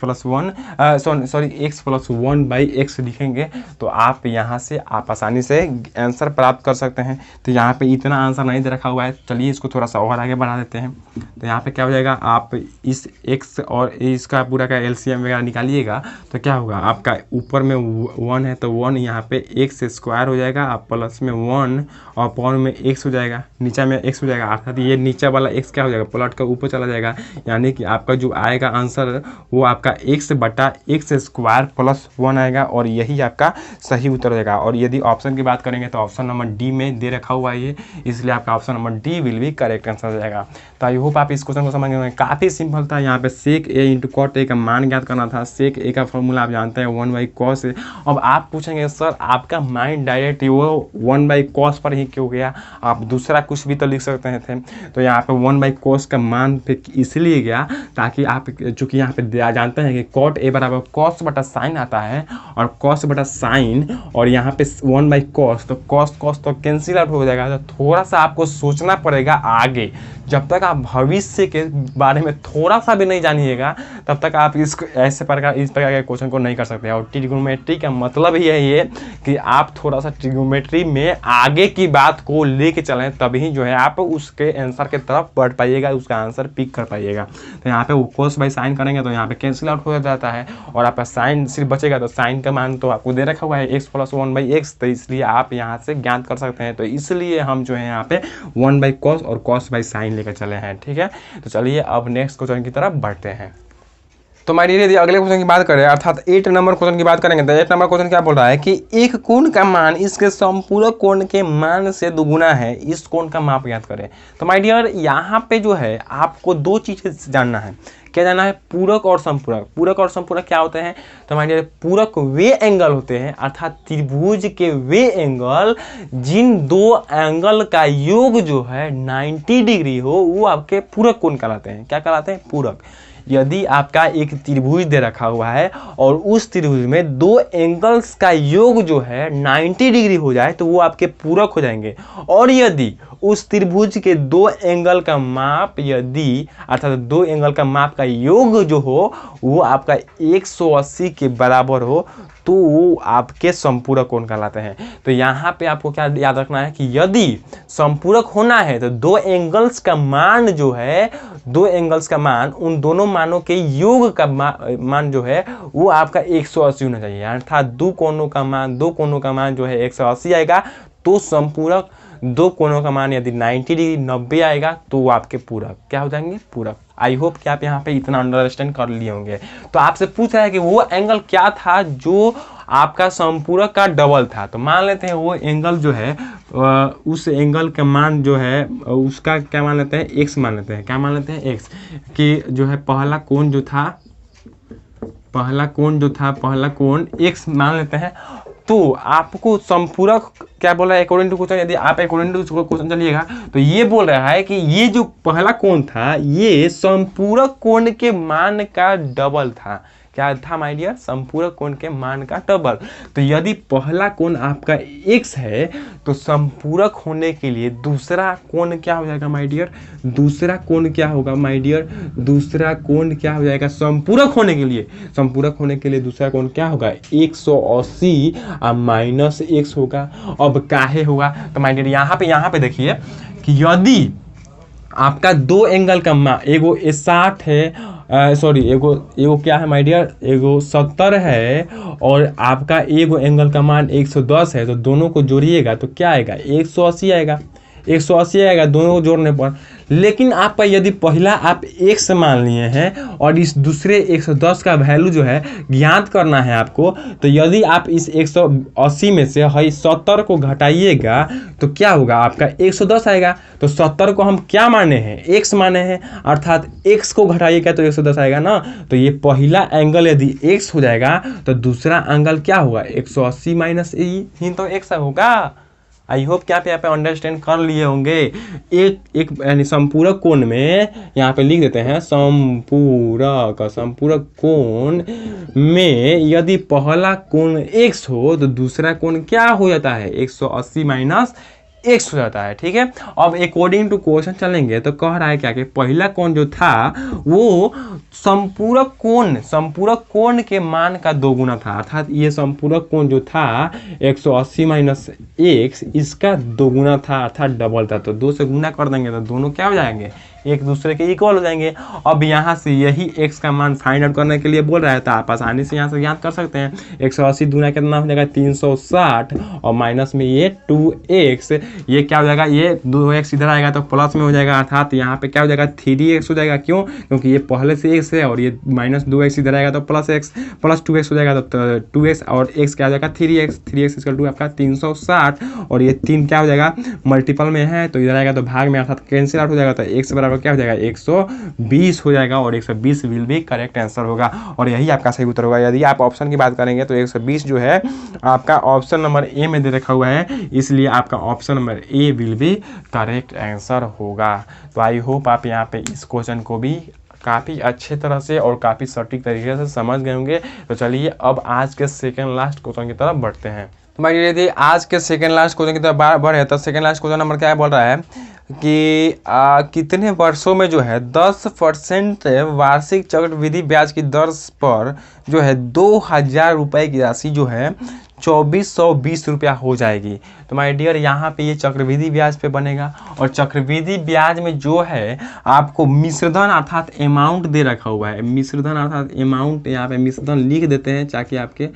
लिखेंगे, तो आप यहाँ से आप आसानी से आंसर प्राप्त कर सकते हैं। तो यहाँ पे इतना आंसर नहीं दे रखा हुआ है, चलिए इसको थोड़ा सा और आगे बढ़ा देते हैं। तो यहाँ पे क्या हो जाएगा, आप इस x और इसका पूरा का एलसीएम वगैरह निकालिएगा तो क्या होगा, आपका ऊपर में 1 है तो 1 यहाँ पे x² हो जाएगा, आप प्लस में 1 और पावर में x हो जाएगा, नीचे में x हो जाएगा, अर्थात ये नीचे वाला x क्या हो जाएगा पलट कर ऊपर चला जाएगा, यानी कि आपका जो आएगा आंसर वो आपका x/x² + 1 आएगा, और यही आपका सही उत्तर रहेगा। और यदि ऑप्शन की बात करेंगे तो ऑप्शन नंबर डी में दे रखा हुआ है ये, इसलिए आपका ऑप्शन नंबर डी विल भी करेक्ट आंसर हो जाएगा। तो आई होप आप इस क्वेश्चन को समझ गए, काफ़ी सिंपल था। यहाँ पे सेक ए इंटू कॉट ए का मान ज्ञात करना था। सेक ए का फॉर्मूला आप जानते हैं 1/cos ए। अब आप पूछेंगे सर आपका माइंड डायरेक्ट वो 1/cos पर ही क्यों गया, आप दूसरा कुछ भी तो लिख सकते हैं थे। तो यहाँ पे 1/cos का मान पे इसलिए गया ताकि आप चूँकि यहाँ पे जानते हैं कि कॉट ए बराबर कॉस बटा साइन आता है, और कॉस बटा साइन और यहाँ पे 1/cos, तो कॉस तो कैंसिल आउट हो जाएगा। तो थोड़ा सा आपको सोचना पड़ेगा आगे, जब तक आप भविष्य के बारे में थोड़ा सा भी नहीं जानिएगा तब तक आप इस प्रकार के क्वेश्चन को नहीं कर सकते। और ट्रिग्नोमेट्री का मतलब ही है ये कि आप थोड़ा सा ट्रिग्नोमेट्री में आगे की बात को लेके चलें, तभी जो है आप उसके आंसर के तरफ बढ़ पाइएगा, उसका आंसर पिक कर पाइएगा। तो यहाँ पे वो cos बाई साइन करेंगे तो यहाँ पे कैंसिल आउट हो जाता है, और आपका साइन सिर्फ बचेगा, तो साइन का मान तो आपको दे रखा हुआ है x+1/x, तो इसलिए आप यहाँ से ज्ञात कर सकते हैं। तो इसलिए हम जो है यहाँ पे 1/cos और cos बाई साइन लेकर चले हैं, ठीक है। तो चलिए अब नेक्स्ट क्वेश्चन की तरफ बढ़ते हैं। तो माय डियर यदि अगले क्वेश्चन की बात करें, अर्थात 8 नंबर क्वेश्चन की बात करेंगे, तो 8 नंबर क्वेश्चन क्या बोल रहा है कि एक कोण का मान इसके संपूरक कोण के मान से दुगुना है, इस कोण का माप ज्ञात करें। तो माय डियर यहाँ पे जो है आपको दो चीजें जानना है। क्या जानना है, पूरक और संपूरक। पूरक और संपूरक क्या होते हैं, तो माय डियर पूरक वे एंगल होते हैं, अर्थात त्रिभुज के वे एंगल जिन दो एंगल का योग जो है 90 डिग्री हो, वो आपके पूरक कोण कहलाते हैं। क्या कहलाते हैं, पूरक। यदि आपका एक त्रिभुज दे रखा हुआ है और उस त्रिभुज में दो एंगल्स का योग जो है 90 डिग्री हो जाए तो वो आपके पूरक हो जाएंगे। और यदि उस त्रिभुज के दो एंगल का माप यदि अर्थात दो एंगल का माप का योग जो हो वो आपका 180 के बराबर हो तो वो आपके संपूरक कोण कहलाते हैं। तो यहाँ पे आपको क्या याद रखना है कि यदि संपूरक होना है तो दो एंगल्स का मान जो है, दो एंगल्स का मान, उन दोनों मानों के योग का मान जो है वो आपका 180 होना चाहिए। अर्थात दो कोणों का मान जो है 180 आएगा तो संपूरक। दो कोणों का मान यदि 90 डिग्री 90 आएगा तो वो आपके पूरक क्या हो जाएंगे, पूरक। आई होप कि आप यहाँ पे इतना अंडरस्टैंड कर लिए होंगे। तो आपसे पूछ रहा है कि वो एंगल क्या था जो आपका संपूरक का डबल था। तो मान लेते हैं वो एंगल जो है उस एंगल का मान जो है उसका क्या मान लेते हैं, एक्स मान लेते हैं। क्या मान लेते हैं, एक्स। कि जो है पहला कोण एक्स मान लेते हैं। तो आपको संपूरक क्या बोला है अकॉर्डिंग टू क्वेश्चन, यदि आप अकॉर्डिंग टू क्वेश्चन चलिएगा तो ये बोल रहा है कि ये जो पहला कोण था ये संपूरक कोण के मान का डबल था। क्या था माय डियर, संपूरक कोण के मान का डबल। तो यदि पहला कोण आपका x है तो संपूरक होने के लिए दूसरा कोण क्या हो जाएगा माय डियर, दूसरा कोण क्या होगा माय डियर, दूसरा कोण क्या हो जाएगा संपूरक होने के लिए दूसरा कोण क्या होगा 180 माइनस x होगा। अब काहे होगा, तो माय डियर यहाँ पे देखिए कि यदि आपका दो एंगल का मान एगो 60 है एगो क्या है माय डियर, एगो 70 है और आपका एगो एंगल का मान 110 है, तो दोनों को जोड़िएगा तो क्या आएगा 180 आएगा दोनों को जोड़ने पर। लेकिन आपका यदि पहला आप x मान लिए हैं और इस दूसरे 110 का वैल्यू जो है ज्ञात करना है आपको, तो यदि आप इस 180 में से 70 को घटाइएगा तो क्या होगा, आपका 110 आएगा। तो 70 को हम क्या माने हैं, x माने हैं, अर्थात x को घटाइएगा तो 110 आएगा ना। तो ये पहला एंगल यदि x हो जाएगा तो दूसरा एंगल क्या होगा, 180 माइनस ही तो x होगा। आई होप कि आप यहाँ पे अंडरस्टैंड कर लिए होंगे। एक यानी संपूरक कोण में यहाँ पे लिख देते हैं, संपूरक कोण में यदि पहला कोण x हो तो दूसरा कोण क्या हो जाता है, 180 माइनस x हो जाता है। ठीक है, अब अकॉर्डिंग टू क्वेश्चन चलेंगे तो कह रहा है क्या कि पहला कोण जो था वो संपूरक कोण के मान का दोगुना था, अर्थात ये संपूरक कोण जो था 180 माइनस x इसका दोगुना था, अर्थात डबल था। तो 2 से गुना कर देंगे तो दोनों क्या हो जाएंगे, एक दूसरे के इक्वल हो जाएंगे। अब यहाँ से यही x का मान फाइंड आउट करने के लिए बोल रहा है, तो आप आसानी से यहाँ से ज्ञात कर सकते हैं। 180 दूना कितना हो जाएगा 360 और माइनस में ये 2x, ये क्या हो जाएगा, ये 2x इधर आएगा तो प्लस में हो जाएगा, अर्थात यहाँ पे क्या हो जाएगा 3x हो जाएगा। क्यों, क्योंकि ये पहले से x है और ये माइनस 2x इधर आएगा तो प्लस 2x हो जाएगा, तो 2x और x क्या हो जाएगा 3x इक्वल टू आपका 360 और ये 3 क्या हो जाएगा मल्टीपल में है तो इधर आएगा तो भाग में, अर्थात कैंसिल आउट हो जाएगा। तो x बराबर क्या हो जाएगा 120 हो जाएगा और 120 विल भी करेक्ट आंसर होगा और यही आपका सही उत्तर होगा। यदि आप ऑप्शन की बात करेंगे तो 120 जो है आपका ऑप्शन नंबर ए में दे रखा हुआ है, इसलिए आपका ऑप्शन नंबर ए विल भी करेक्ट आंसर होगा। तो आई होप आप यहाँ पे इस क्वेश्चन को भी काफ़ी अच्छे तरह से और काफ़ी सटीक तरीके से समझ गए होंगे। तो चलिए अब आज के सेकेंड लास्ट क्वेश्चन की तरफ बढ़ते हैं। तो भाई यदि आज के सेकेंड लास्ट क्वेश्चन की तरफ बढ़े तो सेकेंड लास्ट क्वेश्चन नंबर क्या बोल रहा है कि कितने वर्षों में जो है 10% वार्षिक चक्रवृद्धि ब्याज की दर पर जो है 2000 रुपये की राशि जो है 2420 रुपया हो जाएगी। तो माय डियर यहाँ पे ये चक्रवृद्धि ब्याज पे बनेगा और चक्रवृद्धि ब्याज में जो है आपको मिश्रधन अर्थात अमाउंट दे रखा हुआ है, मिश्रधन अर्थात अमाउंट यहाँ पे मिश्रधन लिख देते हैं ताकि आपके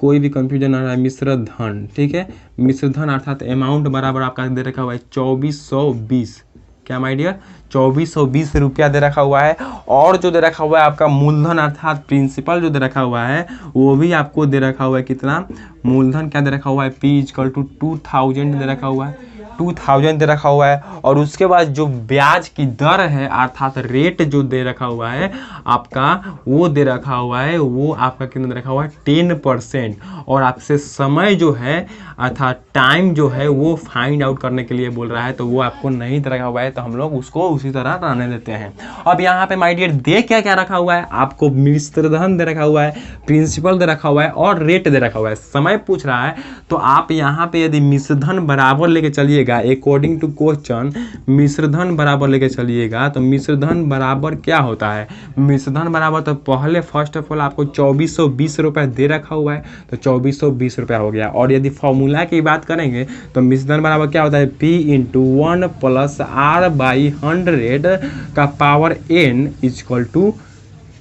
कोई भी कंफ्यूजन ना रहा है। मिश्रधन, ठीक है, मिश्रधन अर्थात अमाउंट बराबर आपका दे रखा हुआ है 2420, क्या माय डियर 2420 रुपया दे रखा हुआ है। और जो दे रखा हुआ है आपका मूलधन अर्थात प्रिंसिपल जो दे रखा हुआ है वो भी आपको दे रखा हुआ है, कितना मूलधन क्या दे रखा हुआ है P = 2000 दे रखा हुआ है, 2000 दे रखा हुआ है। और उसके बाद जो ब्याज की दर है अर्थात रेट जो दे रखा हुआ है आपका वो दे रखा हुआ है, वो आपका कितना दे रखा हुआ है 10%। और आपसे समय जो है अर्थात टाइम जो है वो फाइंड आउट करने के लिए बोल रहा है, तो वो आपको नहीं दे रखा हुआ है, तो हम लोग उसको उसी तरह रहने देते हैं। अब यहाँ पे माय डियर दे क्या क्या रखा हुआ है, आपको मिश्रधन दे रखा हुआ है, प्रिंसिपल दे रखा हुआ है और रेट दे रखा हुआ है। समय पूछ रहा है तो आप यहाँ पे यदि मिश्रधन बराबर लेके चलिएगा, अकॉर्डिंग टू क्वेश्चन मिश्रधन बराबर लेके चलिएगा तो मिश्रधन बराबर क्या होता है, मिश्रधन बराबर तो पहले फर्स्ट ऑफ ऑल आपको 2420 रुपये दे रखा हुआ है तो 2420 रुपया हो गया। और यदि फॉर्मूला की बात करेंगे तो मिश्रधन बराबर क्या होता है P × 1 + R/100 का पावर n =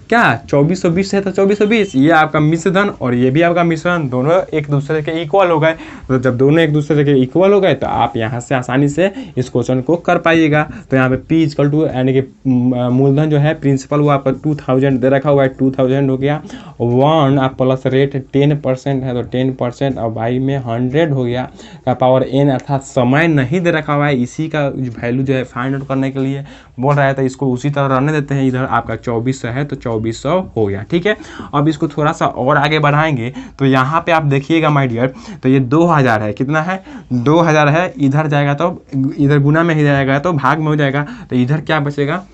क्या 2420 है तो 2420, ये आपका मिश्रधन और ये भी आपका मिश्रण, दोनों एक दूसरे के इक्वल हो गए। तो जब दोनों एक दूसरे के इक्वल हो गए तो आप यहाँ से आसानी से इस क्वेश्चन को कर पाइएगा। तो यहाँ पे P = यानी कि मूलधन जो है प्रिंसिपल वो आपका 2000 दे रखा हुआ है, 2000 हो गया, 1 आप प्लस रेट 10% है तो 10% और बाई में 100 हो गया का पावर n, अर्थात समय नहीं दे रखा हुआ है, इसी का वैल्यू जो है फाइंड आउट करने के लिए बोल रहा है, तो इसको उसी तरह रहने देते हैं। इधर आपका 2400 है तो 2400 हो गया, ठीक है। अब इसको थोड़ा सा और आगे बढ़ाएंगे तो यहाँ पे आप देखिएगा माय डियर, तो ये 2000 है, कितना है 2000 है, इधर जाएगा तो इधर गुना में ही जाएगा तो भाग में हो जाएगा, तो इधर क्या बचेगा,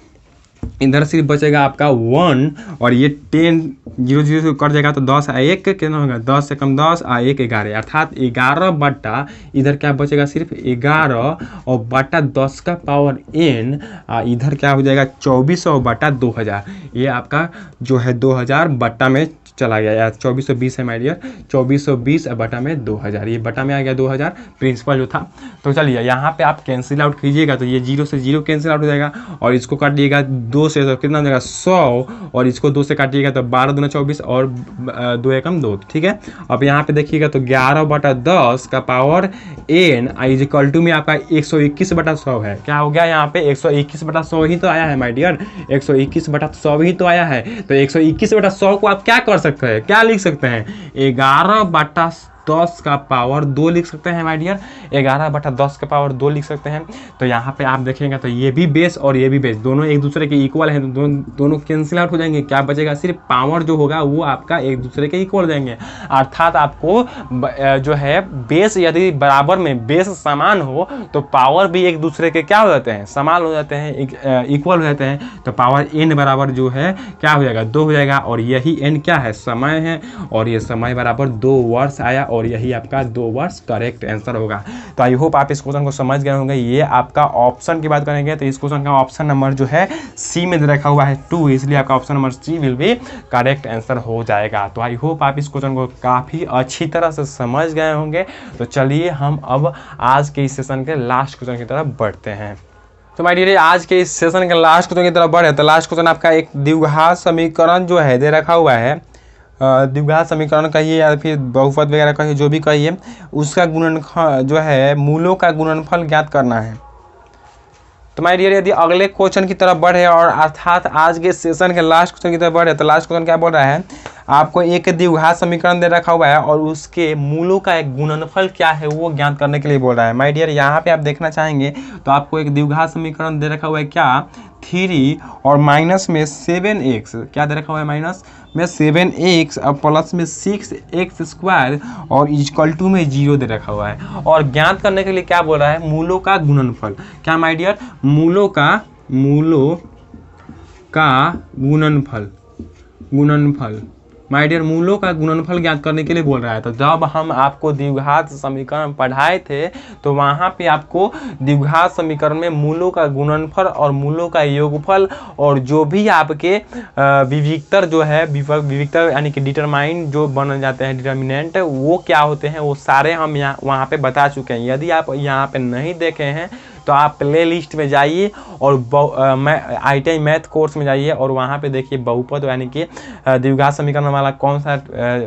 इधर सिर्फ बचेगा आपका 1 और ये 10 0 0 से कट जाएगा तो 10 आ 1 कितना होगा 10 से कम 10 आ 1 11, अर्थात 11 बटा इधर क्या बचेगा सिर्फ 11 और बटा 10 का पावर n, इधर क्या हो जाएगा 2400 बटा 2000, ये आपका जो है 2000 बटा में चला गया यार, 2420 है माय डियर, 2420 बटा में 2000, ये बटा में आ गया 2000 प्रिंसिपल जो था। तो चलिए यहाँ पे आप कैंसिल आउट कीजिएगा तो ये 0 से 0 कैंसिल आउट हो जाएगा, और इसको काटिएगा 2 से तो कितना हो जाएगा 100, और इसको 2 से काटिएगा तो 12 दूना 24 और 2 एकम 2, ठीक है। अब यहाँ पे देखिएगा तो 11/10 का power n is equal to में आपका 121/100 है। क्या हो गया यहाँ पे 121/100 ही तो आया है माय डियर, 121/100 ही तो आया है। तो 121/100 को आप क्या कर सकते हैं, क्या लिख सकते हैं, 11/10 का पावर 2 लिख सकते हैं माय डियर, 11/10 का पावर 2 लिख सकते हैं। तो यहाँ पे आप देखेंगे तो ये भी बेस और ये भी बेस दोनों एक दूसरे के इक्वल हैं, तो दोनों कैंसिल आउट हो जाएंगे। क्या बचेगा, सिर्फ पावर जो होगा वो आपका एक दूसरे के इक्वल हो जाएंगे। अर्थात आपको जो है बेस यदि बराबर में बेस समान हो तो पावर भी एक दूसरे के क्या हो जाते हैं, समान हो जाते हैं, इक्वल हो जाते हैं। तो पावर n बराबर जो है क्या हो जाएगा 2 हो जाएगा, और यही n क्या है, समय है, और ये समय बराबर 2 वर्ष आया, और यही आपका 2 वर्ष करेक्ट आंसर होगा। तो आई होप आप इस क्वेश्चन को समझ गए होंगे। ये आपका ऑप्शन की बात करेंगे तो इस क्वेश्चन का ऑप्शन नंबर जो है सी में रखा हुआ है 2, इसलिए आपका option number C will be correct answer हो जाएगा। तो आई होप आप इस क्वेश्चन को काफ़ी अच्छी तरह से समझ गए होंगे। तो चलिए हम अब आज के इस सेशन के लास्ट क्वेश्चन की तरफ बढ़ते हैं। तो माय डियर आज के इस सेशन के लास्ट क्वेश्चन की तरफ बढ़े तो लास्ट क्वेश्चन आपका एक द्विघात समीकरण जो है दे रखा हुआ है, द्विघात समीकरण कहिए या फिर बहुपद वगैरह कहिए, जो भी कहिए, उसका गुणनफल जो है मूलों का गुणनफल ज्ञात करना है। तो माय डियर यदि अगले क्वेश्चन की तरफ बढ़े और अर्थात आज के सेशन के लास्ट क्वेश्चन की तरफ बढ़े तो लास्ट क्वेश्चन क्या बोल रहा है, आपको एक द्विघात समीकरण दे रखा हुआ है और उसके मूलों का एक गुणनफल क्या है वो ज्ञात करने के लिए बोल रहा है। माय डियर यहाँ पे आप देखना चाहेंगे तो आपको एक द्विघात समीकरण दे रखा हुआ है क्या, 3 और माइनस में 7x, क्या दे रखा हुआ है, माइनस में 7x और प्लस में 6x² और इक्वल टू में 0 दे रखा हुआ है। और ज्ञात करने के लिए क्या बोल रहा है, मूलों का गुणनफल। क्या माय डियर, मूलों का गुणनफल माय डियर, मूलों का गुणनफल ज्ञात करने के लिए बोल रहा है। तो जब हम आपको द्विघात समीकरण पढ़ाए थे तो वहाँ पे आपको द्विघात समीकरण में मूलों का गुणनफल और मूलों का योगफल और जो भी आपके विविक्तर जो है, विविक्तर यानी कि डिटरमाइन जो बन जाते हैं डिटर्मिनेंट, वो क्या होते हैं वो सारे हम यहाँ वहाँ पे बता चुके हैं। यदि आप यहाँ पे नहीं देखे हैं तो आप प्ले लिस्ट में जाइए और ITI मैथ कोर्स में जाइए और वहाँ पे देखिए बहुपद यानी कि द्विघात समीकरण वाला कौन सा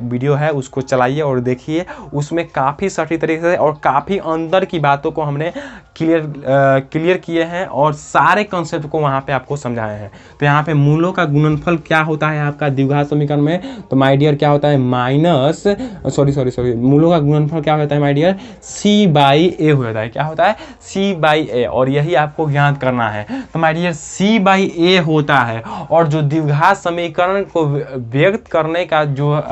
वीडियो है उसको चलाइए और देखिए, उसमें काफ़ी सटीक तरीके से और काफ़ी अंदर की बातों को हमने क्लियर किए हैं और सारे कॉन्सेप्ट को वहाँ पे आपको समझाए हैं। तो यहाँ पे मूलों का गुणनफल क्या होता है आपका द्विघात समीकरण में, तो माय डियर क्या होता है, माइनस सॉरी मूलों का गुणनफल क्या होता है माय डियर, C/A हो जाता है। क्या होता है, C/A, और यही आपको ज्ञात करना है। तो माय डियर C/A होता है, और जो द्विघात समीकरण को व्यक्त करने का जो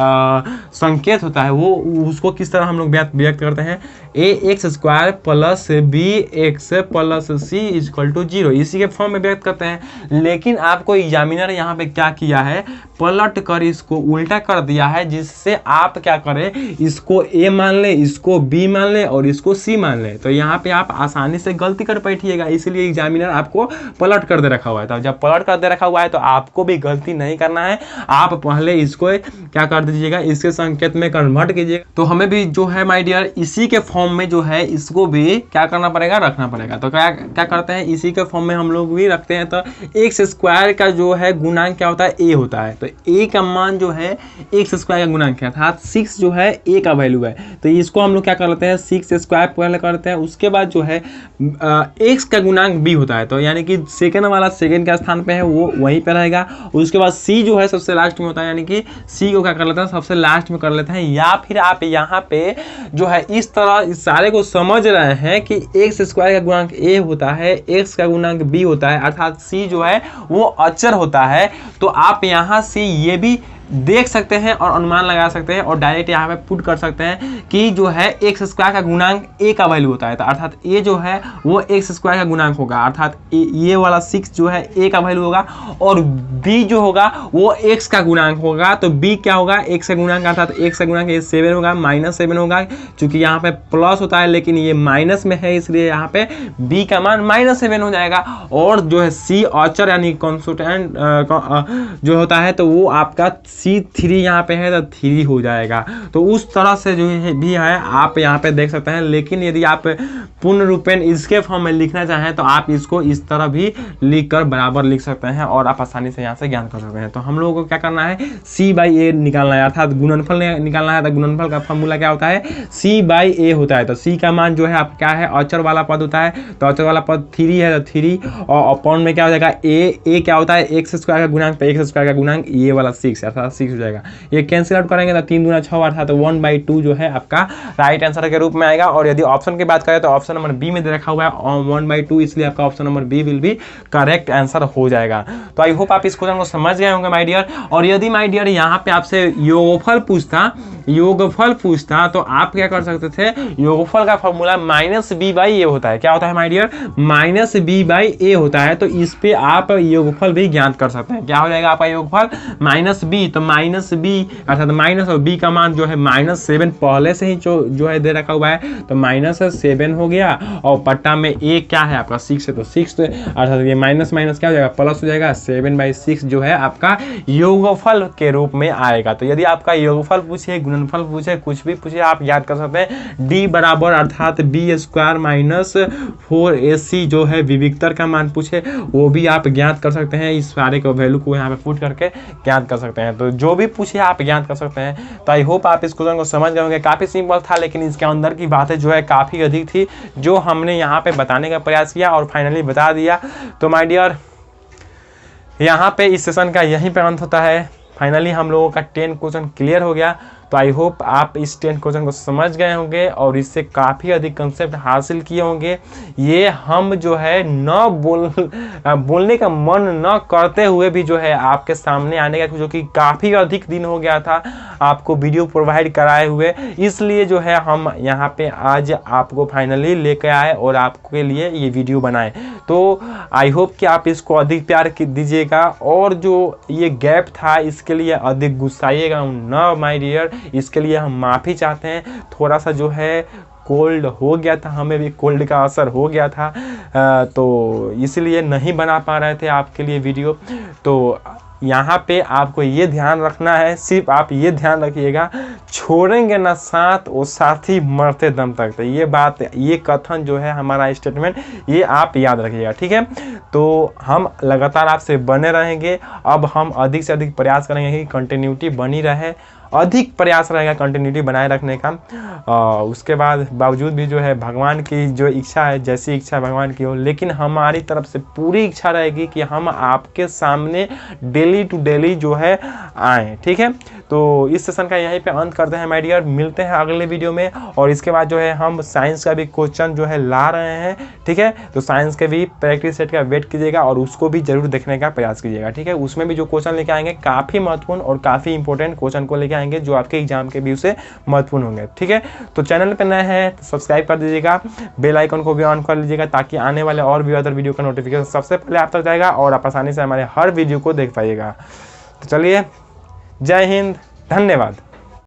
संकेत होता है वो उसको किस तरह हम लोग व्यक्त करते हैं, ax² plus bx plus c equal to 0, इसी के फॉर्म में व्यक्त करते हैं। लेकिन आपको एग्जामिनर यहाँ पे क्या किया है, पलट कर इसको उल्टा कर दिया है, जिससे आप क्या करें, इसको a मान ले, इसको b मान ले और इसको c मान ले। तो यहाँ पे आप आसानी से गलती कर बैठिएगा, इसलिए एग्जामिनर आपको पलट कर दे रखा हुआ है। तो जब पलट कर दे रखा हुआ है तो आपको भी गलती नहीं करना है, आप पहले इसको क्या कर दीजिएगा, इसके संकेत में कन्वर्ट कीजिएगा। तो हमें भी जो है माय डियर इसी के फॉर्म में जो है इसको भी क्या करना पड़ेगा, रखना पड़ेगा। तो क्या करते हैं, इसी के फॉर्म में हम लोग भी रखते हैं। तो x² का जो है गुणांक क्या होता है, a होता है। तो a का मान जो है x² का गुणांक है, अर्थात 6 जो है a का वैल्यू है। तो इसको हम लोग क्या कर लेते हैं, 6² पहले करते हैं, उसके बाद जो है x का गुणांक b होता है। तो यानी कि सेकेंड वाला सेकेंड के स्थान पे है वो वहीं पे रहेगा। उसके बाद c जो है सबसे लास्ट में होता है, यानी कि c को क्या कर लेते हैं, सबसे लास्ट में कर लेते हैं। या फिर आप यहाँ पे जो है इस तरह इस सारे को समझ रहे हैं कि x² का गुणांक a होता है, x का गुणांक b होता है, अर्थात c जो है वो अचर होता है। तो आप यहाँ से ये भी देख सकते हैं और अनुमान लगा सकते हैं और डायरेक्ट यहाँ पे पुट कर सकते हैं कि जो है x² का गुणांक a का वैल्यू होता है। तो अर्थात a जो है वो x² का गुणांक होगा, अर्थात ये वाला 6 जो है a का वैल्यू होगा, और b जो होगा वो x का गुणांक होगा। तो b क्या होगा, x का गुणांक, अर्थात x का गुणांक 7 होगा, -7 होगा, क्योंकि यहाँ पे प्लस होता है लेकिन ये माइनस में है, इसलिए यहाँ पे b का मान -7 हो जाएगा। और जो है c अचर यानी कॉन्स्टेंट जो होता है तो वो आपका C3 यहाँ पे है तो 3 हो जाएगा। तो उस तरह से जो है भी है आप यहाँ पे देख सकते हैं। लेकिन यदि आप पूर्ण रूपेण इसके फॉर्म में लिखना चाहें तो आप इसको इस तरह भी लिख कर बराबर लिख सकते हैं और आप आसानी से यहाँ से ज्ञान कर सकते हैं। तो हम लोगों को क्या करना है, C/A निकालना है, अर्थात गुणनफल निकालना है। तो गुणनफल का फॉर्मूला क्या होता है, C/A होता है। तो C का मान जो है आप क्या है, अचर वाला पद होता है। तो अचर वाला पद 3 है तो 3 और अपॉन में क्या हो जाएगा A क्या होता है, x स्क्वायर का गुणांक, तो x स्क्वायर का गुणांक ये वाला 6 अर्थात 6 हो जाएगा। ये कैंसिल आउट करेंगे तो 3 दूना 6 अर्थात 1/2 जो है आपका राइट आंसर के रूप में आएगा। और यदि ऑप्शन की बात करें तो ऑप्शन नंबर बी में दे रखा हुआ है 1/2, इसलिए आपका option number B will be correct answer हो जाएगा। तो आई होप आप इस क्वेश्चन को समझ गए होंगे माय डियर। और यदि माय डियर यहाँ पे आपसे योगफल पूछता तो आप क्या कर सकते थे, योगफल का फॉर्मूला -b/a होता है। क्या होता है माय डियर, -b/a होता है। तो इस पे आप योगफल भी ज्ञात कर सकते हैं। क्या हो जाएगा आपका योगफल, -b, तो -b अर्थात माइनस और b का मान जो है -7 पहले से ही जो है दे रखा हुआ है। तो -7 हो गया और पट्टा में a क्या है आपका 6 है, तो 6 अर्थात ये माइनस क्या हो जाएगा, प्लस हो जाएगा। 7/6 जो है आपका योगफल के रूप में आएगा। तो यदि आपका योगफल पूछे, गुणनफल पूछे, कुछ भी पूछे, आप याद कर सकते हैं d बराबर अर्थात b² - 4ac जो है विविक्तर का मान पूछे वो भी आप ज्ञात कर सकते हैं। इस सारे को वैल्यू को यहाँ पे पुट करके ज्ञात कर सकते हैं। तो जो भी पूछे आप ज्ञात कर सकते हैं। तो आई होप आप इस क्वेश्चन को समझ गए होंगे। काफी सिंपल था लेकिन इसके अंदर की बातें जो है काफी अधिक थी, जो हमने यहाँ पे बताने का प्रयास किया और फाइनली बता दिया। तो माय डियर यहाँ पे इस सेशन का यहीं पे अंत होता है। फाइनली हम लोगों का 10 क्वेश्चन क्लियर हो गया। तो आई होप आप इस 10 क्वेश्चन को समझ गए होंगे और इससे काफ़ी अधिक कंसेप्ट हासिल किए होंगे। ये हम जो है बोलने का मन न करते हुए भी जो है आपके सामने आने का, जो कि काफ़ी अधिक दिन हो गया था आपको वीडियो प्रोवाइड कराए हुए, इसलिए जो है हम यहाँ पे आज आपको फाइनली लेकर आए और आपके लिए ये वीडियो बनाए। तो आई होप कि आप इसको अधिक प्यार दीजिएगा और जो ये गैप था इसके लिए अधिक गुस्साइएगा न माय डियर। इसके लिए हम माफ़ी चाहते हैं। थोड़ा सा जो है कोल्ड हो गया था, हमें भी कोल्ड का असर हो गया था, तो इसलिए नहीं बना पा रहे थे आपके लिए वीडियो। तो यहाँ पे आपको ये ध्यान रखना है, सिर्फ आप ये ध्यान रखिएगा, छोड़ेंगे ना साथ वो साथी मरते दम तक। तो ये बात, ये कथन जो है हमारा स्टेटमेंट, ये आप याद रखिएगा, ठीक है। तो हम लगातार आपसे बने रहेंगे। अब हम अधिक से अधिक प्रयास करेंगे कि कंटिन्यूटी बनी रहे, अधिक प्रयास रहेगा कंटिन्यूटी बनाए रखने का। उसके बाद बावजूद भी जो है भगवान की जो इच्छा है, जैसी इच्छा भगवान की हो, लेकिन हमारी तरफ से पूरी इच्छा रहेगी कि हम आपके सामने डेली टू डेली जो है आएँ, ठीक है। तो इस सेशन का यहीं पे अंत करते हैं माय डियर। मिलते हैं अगले वीडियो में और इसके बाद जो है हम साइंस का भी क्वेश्चन जो है ला रहे हैं, ठीक है। तो साइंस के भी प्रैक्टिस सेट का वेट कीजिएगा और उसको भी जरूर देखने का प्रयास कीजिएगा, ठीक है। उसमें भी जो क्वेश्चन लेके आएंगे काफ़ी महत्वपूर्ण और काफ़ी इंपॉर्टेंट क्वेश्चन को लेके आएंगे, जो आपके एग्जाम के व्यू से महत्वपूर्ण होंगे, ठीक है। तो चैनल पर नए हैं तो सब्सक्राइब कर दीजिएगा, बेल आइकन को भी ऑन कर लीजिएगा ताकि आने वाले और भी अदर वीडियो का नोटिफिकेशन सबसे पहले आप तक जाएगा और आप आसानी से हमारे हर वीडियो को देख पाइएगा। तो चलिए, जय हिंद, धन्यवाद।